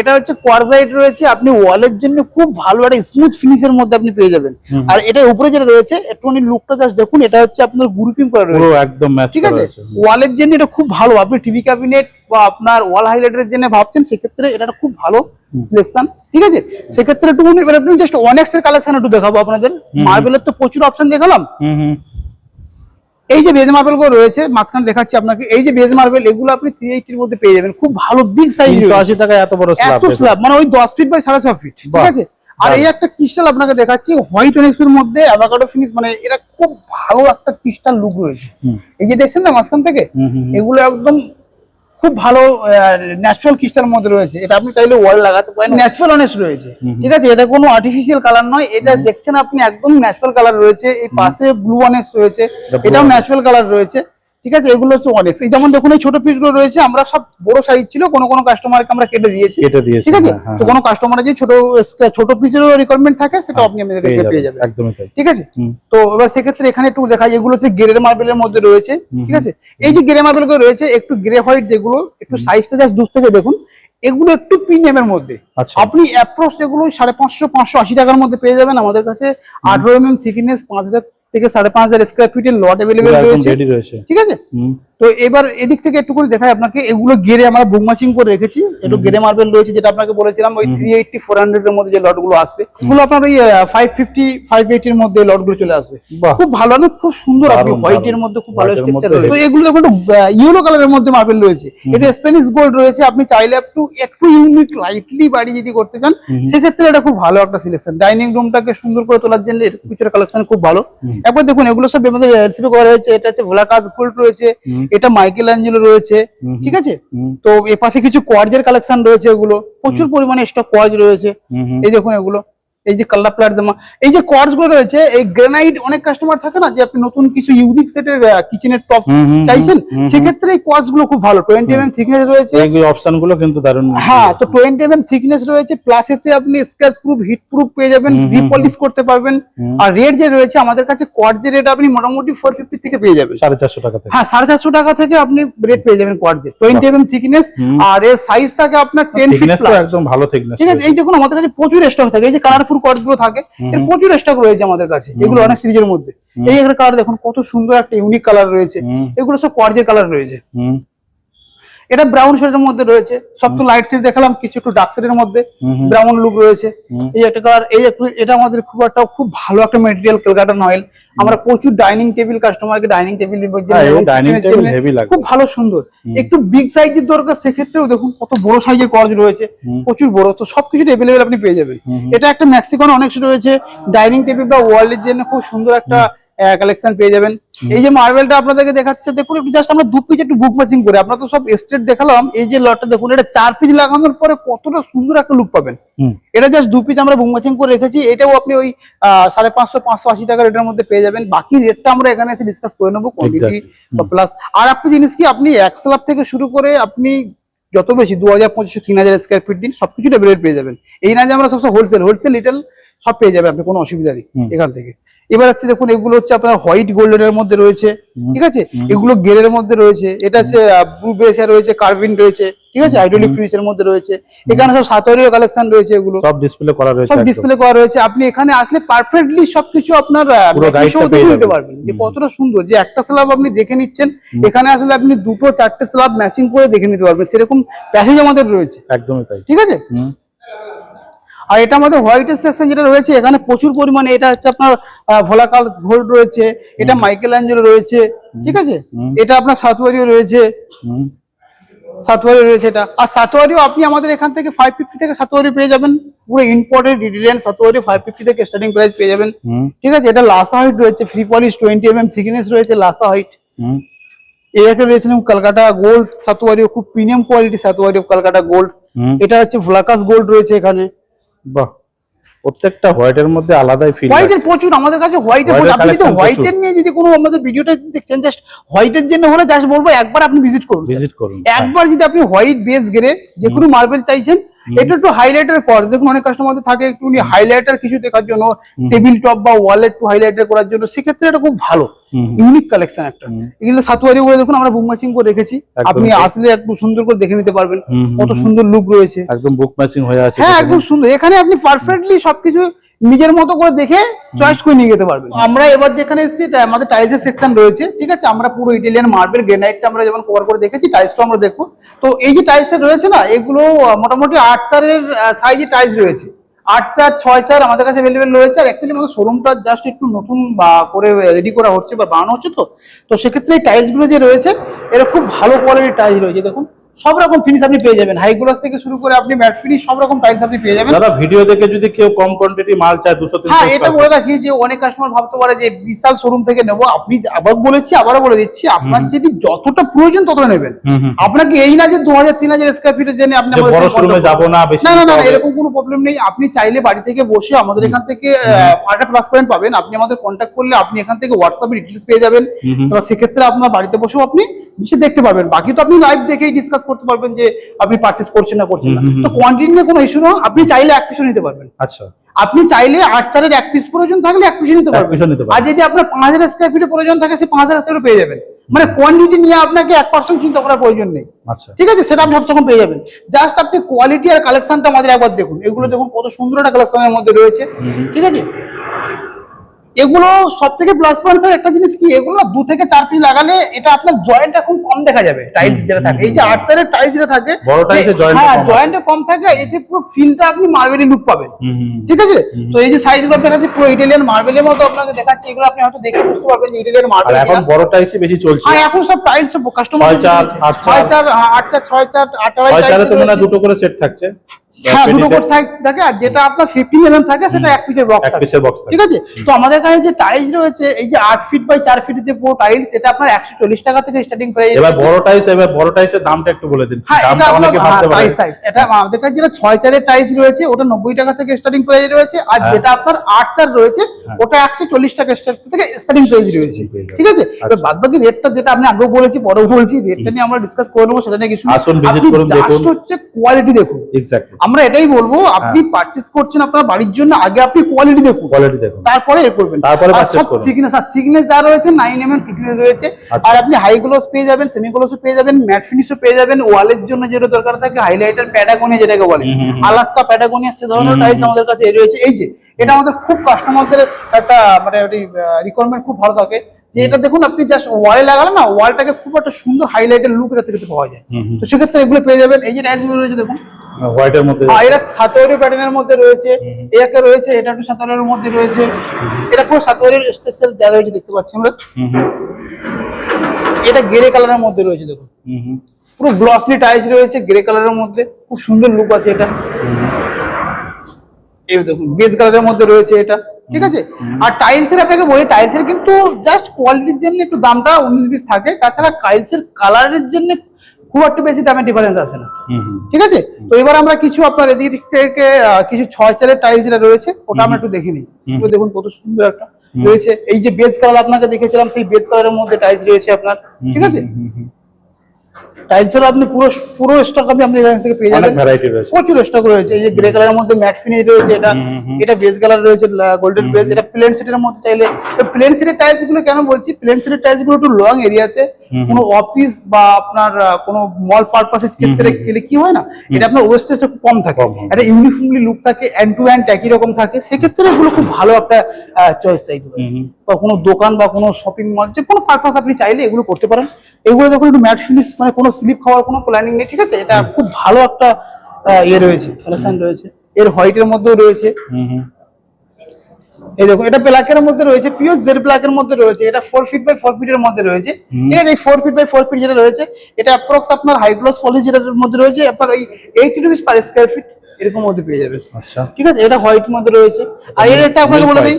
এটা হচ্ছে কোয়ারজাইট রয়েছে, আপনি ওয়ালের জন্য খুব ভালো একটা স্মুথ ফিনিশের মধ্যে আপনি পেয়ে যাবেন। আর এটার উপরে যেটা রয়েছে একটুখানি লুকটা জাস্ট দেখুন, এটা হচ্ছে আপনার গ্রুপিং করা রয়েছে একদম ম্যাচ, ঠিক আছে। ওয়ালের জন্য এটা খুব ভালো, আপনি টিভি ক্যাবিনেট বা আপনার ওয়াল হাইলাইটারের জন্য ভাবছেন সেক্ষেত্রে এটা খুব ভালো সিলেকশন, ঠিক আছে। সেক্ষেত্রে একটু এবার আপনি জাস্ট অনেক্স এর কালেকশন একটু দেখাবো আপনাদের। মার্বেলের তো প্রচুর অপশন দেখালাম, এই যে বেজ মার্বেল গুলো রয়েছে মাঝখানে দেখাচ্ছি আপনাকে, এই যে বেজ মার্বেল এগুলো আপনি 380 এর মধ্যে পেয়ে যাবেন, খুব ভালো বিগ সাইজ, 380 টাকা এত বড় স্ল্যাব, মানে ওই 10 ফিট বাই 6.5 ফিট, ঠিক আছে। আর এই একটা ক্রিস্টাল আপনাকে দেখাচ্ছি হোয়াইট অনেক্স এর মধ্যে অ্যাভোকাডো ফিনিশ, মানে এটা খুব ভালো একটা ক্রিস্টাল লুক রয়েছে। এই যে দেখছেন না মাঝখান থেকে, এগুলো একদম খুব ভালো ন্যাচারাল ক্রিস্টাল মধ্যে রয়েছে, এটা আপনি চাইলে ওয়াল লাগাতে পারেন, ন্যাচারাল অনেক্স রয়েছে, ঠিক আছে। এটা কোনো আর্টিফিশিয়াল কালার নয়, এটা দেখছেন আপনি একদম ন্যাচারাল কালার রয়েছে। এই পাশে ব্লু অনেক্স রয়েছে, এটাও ন্যাচারাল কালার রয়েছে, ঠিক আছে। এগুলো হচ্ছে অনেক্স। এই যেমন দেখুন এই ছোট পিসগুলো রয়েছে, আমরা সব বড় সাইজ ছিল, কোনো কাস্টমারকে আমরা কেটে দিয়েছি, ঠিক আছে। তো কোনো কাস্টমারের যে ছোট পিসেরও রিকোয়ারমেন্ট থাকে সেটা আপনি আমাদেরকে পেয়ে যাবেন, একদমই তাই, ঠিক আছে। তো এবার সেক্ষেত্রে এখানে একটু দেখাই, এগুলো হচ্ছে গ্রে মার্বেলের মধ্যে রয়েছে, ঠিক আছে। এই যে গ্রে মার্বেল গুলো রয়েছে একটু গ্রে হোয়াইট, যেগুলো একটু সাইজটা জাস্ট দূর থেকে দেখুন, এগুলো একটু প্রিমিয়ামের মধ্যে, আপনি অ্যাপ্রক্স এগুলো 550-580 টাকার মধ্যে পেয়ে যাবেন আমাদের কাছে। 18 mm থিকনেস, 5000 থেকে 5500 স্কয়ার ফিটের লট अवेलेबल রয়েছে, ঠিক আছে। তো তো এবার এদিক থেকে একটু করে দেখাই আপনাকে, এগুলো গেরে আমরা বুক ম্যাচিং করে রেখেছি। একটু গেরে মার্বেল রয়েছে, যেটা আপনাকে বলেছিলাম ওই 380 400 এর মধ্যে যে লটগুলো আসবে, এগুলো আপনার ওই 550 580 এর মধ্যে লটগুলো চলে আসবে। বাহ। খুব ভালো না, খুব সুন্দর। আপনি দারুণ, হোয়াইট এর দারুণ। মধ্যে খুব ভালো White এর স্ট্রাকচার মধ্যে রয়েছে। তো এগুলো দেখুন ইয়েলো কালারের মধ্যে মার্বেল রয়েছে, এটা স্প্যানিশ গোল্ড রয়েছে। আপনি চাইলে একটু ইউনিক লাইটলি বাড়ি যদি করতে চান সেক্ষেত্রে এটা খুব ভালো একটা সিলেকশন। ডাইনিং রুমটাকে সুন্দর করে তোলার জন্য এর পিছনে কালেকশন খুব ভালো। একবার দেখুন এগুলো সব আমাদের এলসিপি করা হয়েছে। এটা হচ্ছে ভোলাকাস গোল্ড রয়েছে, এটা মাইকেল অ্যাঞ্জেলো রয়েছে, ঠিক আছে। তো এর পাশে কিছু কোয়ার্জের কালেকশন রয়েছে, এগুলো প্রচুর পরিমাণে স্টক কোয়ার্জ রয়েছে। এই দেখুন এগুলো, এই যে কালার প্লাট জামা, এই যে কোয়ার্জ গুলো রয়েছে, এই গ্রানাইট অনেক কাস্টমার থাকে না যে আপনি নতুন কিছু ইউনিক সেটের কিচেনের টপ চাইছেন, সেক্ষেত্রে এই কোয়ার্জ গুলো খুব ভালো। 20 mm থিকনেস রয়েছে, এই অপশন গুলো কিন্তু দারুণ। হ্যাঁ, তো 20 mm থিকনেস রয়েছে, প্লাস এতে আপনি স্ক্র্যাচ প্রুফ হিট প্রুফ পেয়ে যাবেন, রিপলিশ করতে পারবেন। আর রেট যে রয়েছে আমাদের কাছে কোয়ার্জের রেট আপনি মোটামুটি 450 থেকে পেয়ে যাবেন, 450 টাকা থেকে। হ্যাঁ 450 টাকা থেকে আপনি রেট পেয়ে যাবেন কোয়ার্জের। 20 mm থিকনেস, আর এর সাইজ থাকে আপনার 10 ফিট থিকনেস তো প্লাস, একদম ভালো থিকনেস। ঠিক আছে। এই দেখুন আমাদের কাছে প্রচুর স্টক থাকে, এই যে কালারফুল কোয়ার্জ গুলো থাকে এর প্রচুর স্টক রয়েছে আমাদের কাছে, এগুলো অনেক সিরিজের মধ্যে। এই একটা কালার দেখুন কত সুন্দর একটা ইউনিক কালার রয়েছে, এগুলো সব কোয়ার্জের কালার রয়েছে। এটা ব্রাউন শেডের মধ্যে রয়েছে, সব তো লাইট শেড দেখালাম, কিছু একটু ডার্ক শেডের মধ্যে ব্রাউন লুক রয়েছে। এই একটা কালার, এই এটা আমাদের খুব ভালো একটা ম্যাটেরিয়াল, ক্যালকাটা নয়েল। আমরা প্রচুর ডাইনিং টেবিল কাস্টমারকে ডাইনিং টেবিল খুব ভালো সুন্দর। একটু বিগ সাইজের দরকার সেক্ষেত্রেও দেখুন কত বড় সাইজের কর্জ রয়েছে, প্রচুর বড়। তো সবকিছু অ্যাভেলেবেল আপনি পেয়ে যাবেন। এটা একটা ম্যাক্সিকন অনেক রয়েছে, ডাইনিং টেবিল বা ওয়ালের জন্য খুব সুন্দর একটা কালেকশন পেয়ে যাবেন। এই যে মার্বেলটা আপনাদেরকে দেখাচ্ছে, দেখুন একটু জাস্ট আমরা 2 পিস একটু বুক ম্যাচিং করে, আপনারা তো সব স্ট্রেট দেখালাম। এই যে লটটা দেখুন, এটা 4 পিস লাগানোর পরে কতটা সুন্দর একটা লুক পাবেন। এটা জাস্ট 2 পিস আমরা বুক ম্যাচিং করে রেখেছি। এটাও আপনি ওই 550 580 টাকা রেটের মধ্যে পেয়ে যাবেন। বাকি রেটটা আমরা এখানে এসে ডিসকাস করে নেবো, কোয়ান্টিটি প্লাস। আর আপনি জিনিস কি, আপনি 1 স্ল্যাব থেকে শুরু করে আপনি যত বেশি 2000 2500 3000 স্কয়ার ফিট দিন, সবকিছু রেট পেয়ে যাবেন। এই না যে আমরা সবসময় হোলসেল রিটেল সব পেয়ে যাবেন আপনি, কোনো অসুবিধা নেই এখান থেকে। এবার হচ্ছে দেখুন এগুলো হচ্ছে আপনার হোয়াইট গোল্ডের মধ্যে রয়েছে, ঠিক আছে। এগুলো গেরের মধ্যে রয়েছে, এটা হচ্ছে ব্লু বেসে রয়েছে, কার্ভিন রয়েছে, ঠিক আছে, হাইড্রোলিক ফিনিশের মধ্যে রয়েছে। এখানে সব সাতোয়ারিও কালেকশন রয়েছে, এগুলো সব ডিসপ্লে করা রয়েছে, সব ডিসপ্লে করা রয়েছে। আপনি এখানে আসলে পারফেক্টলি সবকিছু আপনার নিতে পারবেন, যে কতটা সুন্দর। যে একটা স্ল্যাব আপনি দেখে নিচ্ছেন, এখানে আসলে আপনি 2 4টে স্ল্যাব ম্যাচিং করে দেখে নিতে পারবেন, সেরকম প্যাসেজ আমাদের রয়েছে। একদমই তাই, ঠিক আছে। আর এটা আমাদের হোয়াইটের সেকশন যেটা রয়েছে, এখানে প্রচুর পরিমাণে এটা হচ্ছে আপনার ভোলাকাস গোল্ড রয়েছে, এটা মাইকেল অ্যাঞ্জেলো রয়েছে, ঠিক আছে। এটা আপনার সাতোয়ারিও রয়েছে, সাতোয়ারি রয়েছে এটা। আর সাতোয়ারিও আপনি আমাদের এখান থেকে 550 থেকে সাতোয়ারি পেয়ে যাবেন, পুরো ইম্পোর্টেড ডিটেইল সাতোয়ারি 550 থেকে স্টার্টিং প্রাইস পেয়ে যাবেন, ঠিক আছে। এটা লাসা হোয়াইট রয়েছে, ফ্রি পলিশ 20 mm থিকনেস রয়েছে, লাসা হোয়াইট। এই একটা রয়েছে কলকাতা গোল্ড সাতোয়ারিও, খুব প্রিমিয়াম কোয়ালিটি সাতোয়ারি অফ কলকাতা গোল্ড। এটা হচ্ছে ভোলাকাস গোল্ড রয়েছে এখানে। বাহ, প্রত্যেকটা হোয়াইটের মধ্যে আলাদাই ফিল। হোয়াইটের প্রচুর আমাদের কাছে, হোয়াইটের আপনি যদি হোয়াইটের নিয়ে যদি কোনো আমাদের ভিডিওটা দেখছেন, জাস্ট হোয়াইটের জন্য হলে জাস্ট বলবো একবার আপনি ভিজিট করুন। একবার যদি আপনি হোয়াইট বেস গেরে যে কোনো মার্বেল চাইছেন, এটা একটু হাইলাইটার কর। দেখুন অনেক কাস্টমারদের থাকে একটু হাইলাইটার কিছু দেখার জন্য, টেবিল টপ বা ওয়ালে একটু হাইলাইটার করার জন্য, সেক্ষেত্রে এটা খুব ভালো ইউনিক কালেকশন একটা। এগুলো সাতোয়ারি করে দেখুন আমরা বুক ম্যাচিং করে রেখেছি, আপনি আসলে একটু সুন্দর করে দেখে নিতে পারবেন কত সুন্দর লুক রয়েছে, একদম বুক ম্যাচিং হয়ে আছে। হ্যাঁ একদম সুন্দর। এখানে আপনি পারফেক্টলি সবকিছু নিজের মতো করে দেখে চয়েস করে নিয়ে যেতে পারবেন। আমরা এবার যেখানে এসেছি আমাদের টাইলসের সেকশন রয়েছে, ঠিক আছে। আমরা পুরো ইটালিয়ান মার্বেল গ্রেনাইটটা আমরা যেমন কভার করে দেখেছি, টাইলসটা আমরা দেখবো। তো এই যে টাইলসটা রয়েছে না, এগুলো মোটামুটি 8-4 সাইজে টাইলস রয়েছে, 8-4 6-4 আমাদের কাছে অ্যাভেলেবেল রয়েছে। আর অ্যাকচুয়ালি আমাদের শোরুমটা জাস্ট একটু নতুন বা করে রেডি করা হচ্ছে বা বানানো হচ্ছে, তো সেক্ষেত্রে এই টাইলস গুলো যে রয়েছে এরা খুব ভালো কোয়ালিটির টাইলস রয়েছে। দেখুন সব রকম ফিনিশ আপনি পেয়ে যাবেন, হাই গ্লস থেকে শুরু করে আপনি ম্যাট ফিনিশ সব রকম টাইলস আপনি পেয়ে যাবেন। দাদা ভিডিও দেখে যদি কেউ কম কোয়ান্টিটি মাল চায় 200-300, হ্যাঁ এটা বলে রাখি যে অনেক কাস্টমার ভাবতে পারে যে বিশাল শোরুম থেকে নেবো। আপনি আবার বলেছি, আবারও বলে দিচ্ছি, আপনার যদি যতটা প্রয়োজন ততটা নেবেন। আপনাকে এই না যে 2000-3000 স্কয়ার ফিটের জন্য আপনি বড় শোরুমে যাবো না, বেশি না, এরকম কোনো প্রবলেম নেই। আপনি চাইলে বাড়ি থেকে বসে আমাদের এখান থেকে একটা প্লাস পয়েন্ট পাবেন, আপনি আমাদের কন্ট্যাক্ট করলে আপনি এখান থেকে হোয়াটসঅ্যাপে ডিটেইলস পেয়ে যাবেন। তো সেক্ষেত্রে আপনার বাড়িতে বসেও আপনি দেখতে পারবেন। বাকি তো আপনি লাইভ দেখেই ডিসকাস করতে পারবেন যে আপনি পারচেজ করছেন না করছেন না। তো কোয়ান্টিটি নিয়ে কোনো ইস্যু না, আপনি চাইলে এক পিসও নিতে পারবেন। আচ্ছা, আপনি চাইলে 8-4-এর এক পিস প্রয়োজন থাকলে এক পিসও নিতে পারবেন। আর যদি আপনার 5000 স্কয়ার ফিটের প্রয়োজন থাকে, সে 5000 স্কয়ার পেয়ে যাবেন। মানে কোয়ান্টিটি নিয়ে আপনাকে 1% চিন্তা করার প্রয়োজন নেই। আচ্ছা ঠিক আছে, সেটা আপনি সবসময় পেয়ে যাবেন। জাস্ট আপনি কোয়ালিটি আর কালেকশনটা আমাদের একবার দেখুন। এগুলো দেখুন কত সুন্দর একটা কালেকশনের মধ্যে রয়েছে, ঠিক আছে। এগুলো সব থেকে প্লাস পয়েন্ট স্যার একটা জিনিস কি, এগুলো 2 থেকে 4 পিস লাগালে এটা আপনার জয়েন্ট এখন কম দেখা যাবে। টাইলস যেটা থাকে, এই যে 8 তারের টাইলস যেটা থাকে, বড় টাইলসে জয়েন্ট হ্যাঁ কম জয়েন্টে কম থাকে, এতে পুরো ফিলটা আপনি মার্বেলি লুক পাবেন। ঠিক আছে, তো এই যে সাইজগুলো দেখাচ্ছি পুরো ইটালিয়ান মার্বেলের মতো আপনাকে দেখাচ্ছি, এগুলো আপনি হয়তো দেখে বুঝতে পারবেন যে ইটালিয়ান আর মার্বেল। এখন বড় টাইলসই বেশি চলছে। হ্যাঁ এখন সব টাইলস সব কাস্টমার 6-4, 8-4, 6-4 8 6-4 তো মনে হয় দুটো করে সেট থাকছে। হ্যাঁ দুটো কোট সাইড থাকে, আর যেটা আপনার 15 mm থাকে সেটা এক পিসের বক্স এক থাকে। পিসের বক্স থাকে। ঠিক আছে, তো আমাদের কাছে যে টাইলস রয়েছে এই যে 8 ফিট বাই 4 ফিটের যে পুরো টাইলস, এটা আপনার 140 টাকা থেকে স্টার্টিং প্রাইস। এবার বড় টাইলসের দামটা একটু বলে দিন। হ্যাঁ এটা দামটা আপনার অনেকে ভাবতে পারে। টাইলস এটা আমাদের কাছে যেটা 6-4 এর টাইলস রয়েছে ওটা 90 টাকা থেকে স্টার্টিং প্রাইস রয়েছে, আর যেটা আপনার 8-4 রয়েছে ওটা 140 টাকা থেকে স্টার্টিং প্রাইস রয়েছে। ঠিক আছে, এবার বাদবাকি রেটটা যেটা আমি আগেও বলেছি পরেও বলছি, রেটটা নিয়ে আমরা ডিসকাস করে নেবো, সেটা নিয়ে কিছু না। আসুন ভিজিট করুন, দেখুন। জাস্ট হচ্ছে কোয়ালিটি দেখুন। এক্স্যাক্টলি, আমরা এটাই বলবো, আপনি পারচেজ করছেন আপনার বাড়ির জন্য, আগে আপনি কোয়ালিটি দেখুন, কোয়ালিটি দেখুন, তারপরে এর করবেন, তারপরে আর purchase সব করুন। থিকনেস, আর থিকনেস যা রয়েছে 9 mm থিকনেস রয়েছে। আচ্ছা। আর আপনি হাই গ্লোস পেয়ে যাবেন, সেমি গ্লোসও পেয়ে যাবেন, ম্যাট ফিনিশও পেয়ে যাবেন, ওয়ালের জন্য যেটা দরকার থাকে হাইলাইটার প্যাটাগোনিয়া যেটাকে বলে, আলাস্কা প্যাটাগোনিয়া, সে ধরনের টাইলস আমাদের কাছে রয়েছে। এই যে এটা আমাদের খুব কাস্টমারদের একটা মানে রিকোয়ারমেন্ট খুব ভালো থাকে, যে এটা দেখুন আপনি জাস্ট ওয়ালে লাগালেন না, ওয়ালটাকে খুব একটা সুন্দর হাইলাইটের লুক এটা থেকে পাওয়া যায়। তো সেক্ষেত্রে এগুলো পেয়ে যাবেন। এই যে টাইলসগুলো রয়েছে দেখুন, হোয়াইটের মধ্যে এটা সাতোয়ারি প্যাটার্নের মধ্যে রয়েছে, একে রয়েছে, এটা একটু সাতোয়ারির মধ্যে রয়েছে, এটা পুরো সাতোয়ারির স্ট্রাকচার যা রয়েছে দেখতে পাচ্ছি আমরা। এটা গ্রে কালারের মধ্যে রয়েছে দেখুন, পুরো গ্লসলি টাইলস রয়েছে গ্রে কালারের মধ্যে, খুব সুন্দর লুক আছে এটা। এই দেখুন বেজ কালারের মধ্যে রয়েছে এটা। ঠিক আছে, আর টাইলসের আপনাকে বলি, টাইলসের কিন্তু জাস্ট কোয়ালিটির জন্য একটু দামটা 19-20 থাকে, তাছাড়া টাইলসের কালারের জন্য খুব একটা বেশি দামের ডিফারেন্স আসে না। ঠিক আছে, তো এবার আমরা কিছু আপনার এদিক থেকে কিছু 6-4 এর টাইলস যেটা রয়েছে ওটা আমরা একটু দেখে নিই। দেখুন কত সুন্দর একটা রয়েছে, এই যে বেজ কালার আপনাকে দেখেছিলাম সেই বেজ কালারের মধ্যে টাইলস রয়েছে আপনার। ঠিক আছে, টাইলসের আপনি পুরো স্টক আপনি এখান থেকে পেয়ে যাবেন, ভ্যারাইটি রয়েছে, প্রচুর স্টক রয়েছে। এই যে গ্রে কালারের মধ্যে ম্যাট ফিনিশ রয়েছে, এটা বেজ কালার রয়েছে গোল্ডেন বেজ, এটা প্লেন সেটের মধ্যে চাইলে। প্লেন সেটের টাইলস গুলো কেন বলছি, প্লেন সেটের টাইলস গুলো একটু লং এরিয়াতে কোনো অফিস বা আপনার কোনো মল পারপাসের ক্ষেত্রে গেলে কি হয় না, এটা আপনার ওয়েস্টেজটা কম থাকে, এটা ইউনিফর্মলি লুক থাকে, এন্ড টু এন্ড একই রকম থাকে, সেক্ষেত্রে এগুলো খুব ভালো একটা চয়েস চাইতে পারে। বা কোনো দোকান বা কোনো শপিং মল যে কোনো পারপাস আপনি চাইলে এগুলো করতে পারেন। এগুলো দেখুন একটু ম্যাট ফিনিশ, মানে কোনো স্লিপ খাওয়ার কোনো প্ল্যানিং নেই। ঠিক আছে, এটা খুব ভালো একটা ইয়ে রয়েছে, কালেকশন রয়েছে। এর হোয়াইটের মধ্যেও রয়েছে, এই দেখুন এটা ব্ল্যাকের মধ্যে রয়েছে, পিওর জেড ব্ল্যাকের মধ্যে রয়েছে, এটা 4 ফিট বাই 4 ফিটের মধ্যে রয়েছে। ঠিক আছে, এই 4 ফিট বাই 4 ফিট যেটা রয়েছে এটা অ্যাপ্রক্স আপনার হাই গ্লোস পলিশ যেটার মধ্যে রয়েছে আপনার ওই 80 রুপিস পার স্কয়ার ফিট এরকম মধ্যে পেয়ে যাবেন। আচ্ছা, ঠিক আছে, এটা হোয়াইট মধ্যে রয়েছে। আর এর রেটটা আপনাকে বলে দিই,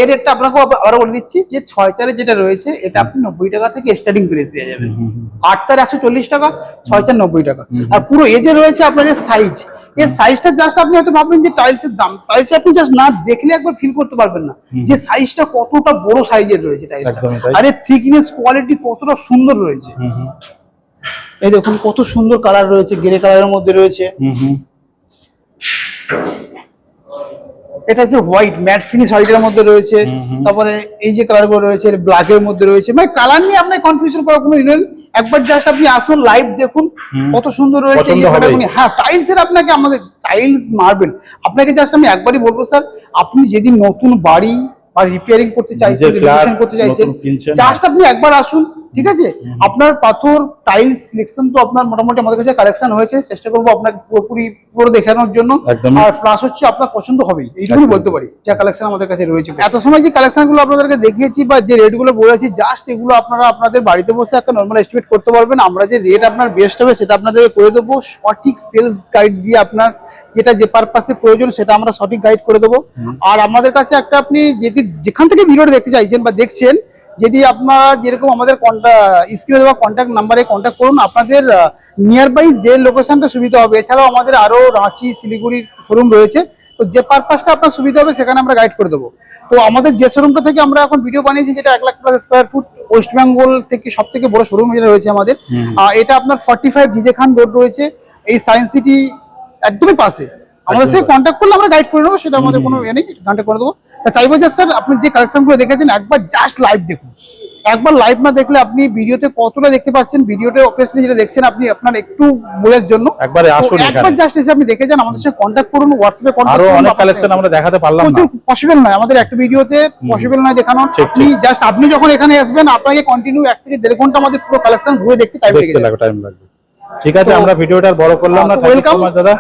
এর রেটটা আপনাকে আরো বলে দিচ্ছি, যে 6-4 যেটা রয়েছে এটা আপনি 90 টাকা থেকে স্টার্টিং প্রাইস পেয়ে যাবেন, 8-4 140 টাকা, 6-4 90 টাকা। আর পুরো এই যে রয়েছে আপনার এর সাইজ, এই সাইজটা জাস্ট আপনি হয়তো ভাববেন যে টাইলসের দাম, টাইলস আপনি জাস্ট না দেখলে একবার ফিল করতে পারবেন না যে সাইজটা কতটা বড় সাইজের রয়েছে টাইলসটা, আর এর থিকনেস কোয়ালিটি কতটা সুন্দর রয়েছে। এই দেখুন কত সুন্দর কালার রয়েছে, গ্রে কালারের মধ্যে রয়েছে। এটা হচ্ছে হোয়াইট ম্যাট ফিনিশ হোয়াইটের মধ্যে রয়েছে। তারপরে এই যে কালার গুলো রয়েছে ব্ল্যাক এর মধ্যে রয়েছে, মানে কালার নিয়ে আপনার কনফিউশন করার কোনো নেই, একবার জাস্ট আপনি আসুন লাইভ দেখুন কত সুন্দর রয়েছে। হ্যাঁ টাইলস এর আপনাকে আমাদের টাইলস মার্বেল আপনাকে জাস্ট আমি একবারই বলবো স্যার, আপনি যদি নতুন বাড়ি বা রিপেয়ারিং করতে চাইছেন, রিনোভেশন করতে চাইছেন, জাস্ট আপনি একবার আসুন। ঠিক আছে, আপনার পাথর টাইলস সিলেকশন তো আপনার মোটামুটি আমাদের কাছে কালেকশন হয়েছে, চেষ্টা করবো আপনাকে পুরো দেখানোর জন্য, আর প্লাস হচ্ছে আপনার পছন্দ হবেই, এইটুকুই বলতে পারি যা কালেকশন আমাদের কাছে রয়েছে। এত সময় যে কালেকশন গুলো আপনাদেরকে দেখিয়েছি বা যে রেট গুলো বলেছি, জাস্ট এগুলো আপনারা আপনাদের বাড়িতে বসে একটা নর্মাল এস্টিমেট করতে পারবেন। আমরা যে রেট আপনার বেস্ট হবে সেটা আপনাদেরকে করে দেবো, সঠিক সেলস গাইড দিয়ে আপনার যেটা যে পারপাসে প্রয়োজন সেটা আমরা সঠিক গাইড করে দেবো। আর আমাদের কাছে একটা আপনি যদি যেখান থেকে ভিডিওটা দেখতে চাইছেন বা দেখছেন, যদি আপনারা যেরকম আমাদের স্ক্রিনে দেওয়া কন্ট্যাক্ট নাম্বারে কন্ট্যাক্ট করুন, আপনাদের নিয়ার বাই যে লোকেশনটা সুবিধা হবে। এছাড়াও আমাদের আরো রাঁচি শিলিগুড়ির শোরুম রয়েছে, তো যে পারপাসটা আপনার সুবিধা হবে সেখানে আমরা গাইড করে দেবো। তো আমাদের যে শোরুমটা থেকে আমরা এখন ভিডিও বানিয়েছি, যেটা 1 lakh plus square foot, West Bengal থেকে সব থেকে বড় শোরুম যেটা রয়েছে আমাদের, এটা আপনার 45 জিজে খান রোড রয়েছে, এই সায়েন্স সিটি একদমই পাশে। আমাদের সাথে কন্ট্যাক্ট করলে আমরা গাইড করে দেবো, সেটা আমাদের কোনো নেই, কন্ট্যাক্ট করে দেবো। তা চাইবো যে স্যার আপনি যে কালেকশন গুলো দেখেছেন একবার জাস্ট লাইভ দেখুন, একবার লাইভ না দেখলে আপনি ভিডিওতে কতটা দেখতে পাচ্ছেন, ভিডিওতে অবভিয়াসলি যেটা দেখছেন আপনি আপনার একটু বোঝার জন্য একবারে আসুন তো একবার এখানে। জাস্ট এসে আপনি দেখে যান, আমাদের সাথে কন্ট্যাক্ট করুন, হোয়াটসঅ্যাপে কন্ট্যাক্ট আরো করুন। অনেক কালেকশন আমরা দেখাতে পারলাম না। প্রচুর পসিবল নয়, আমাদের একটা ভিডিওতে পসিবল নয় দেখানো। ঠিক, আপনি জাস্ট আপনি যখন এখানে আসবেন আপনাকে কন্টিনিউ 1 থেকে 1.5 ঘন্টা আমাদের পুরো কালেকশন ঘুরে দেখতে টাইম লেগে দেখতে যাবে। টাইম লাগবে। ঠিক আছে, আমরা ভিডিওটা আর বড় করলাম না। Thank you so welcome. Much দাদা।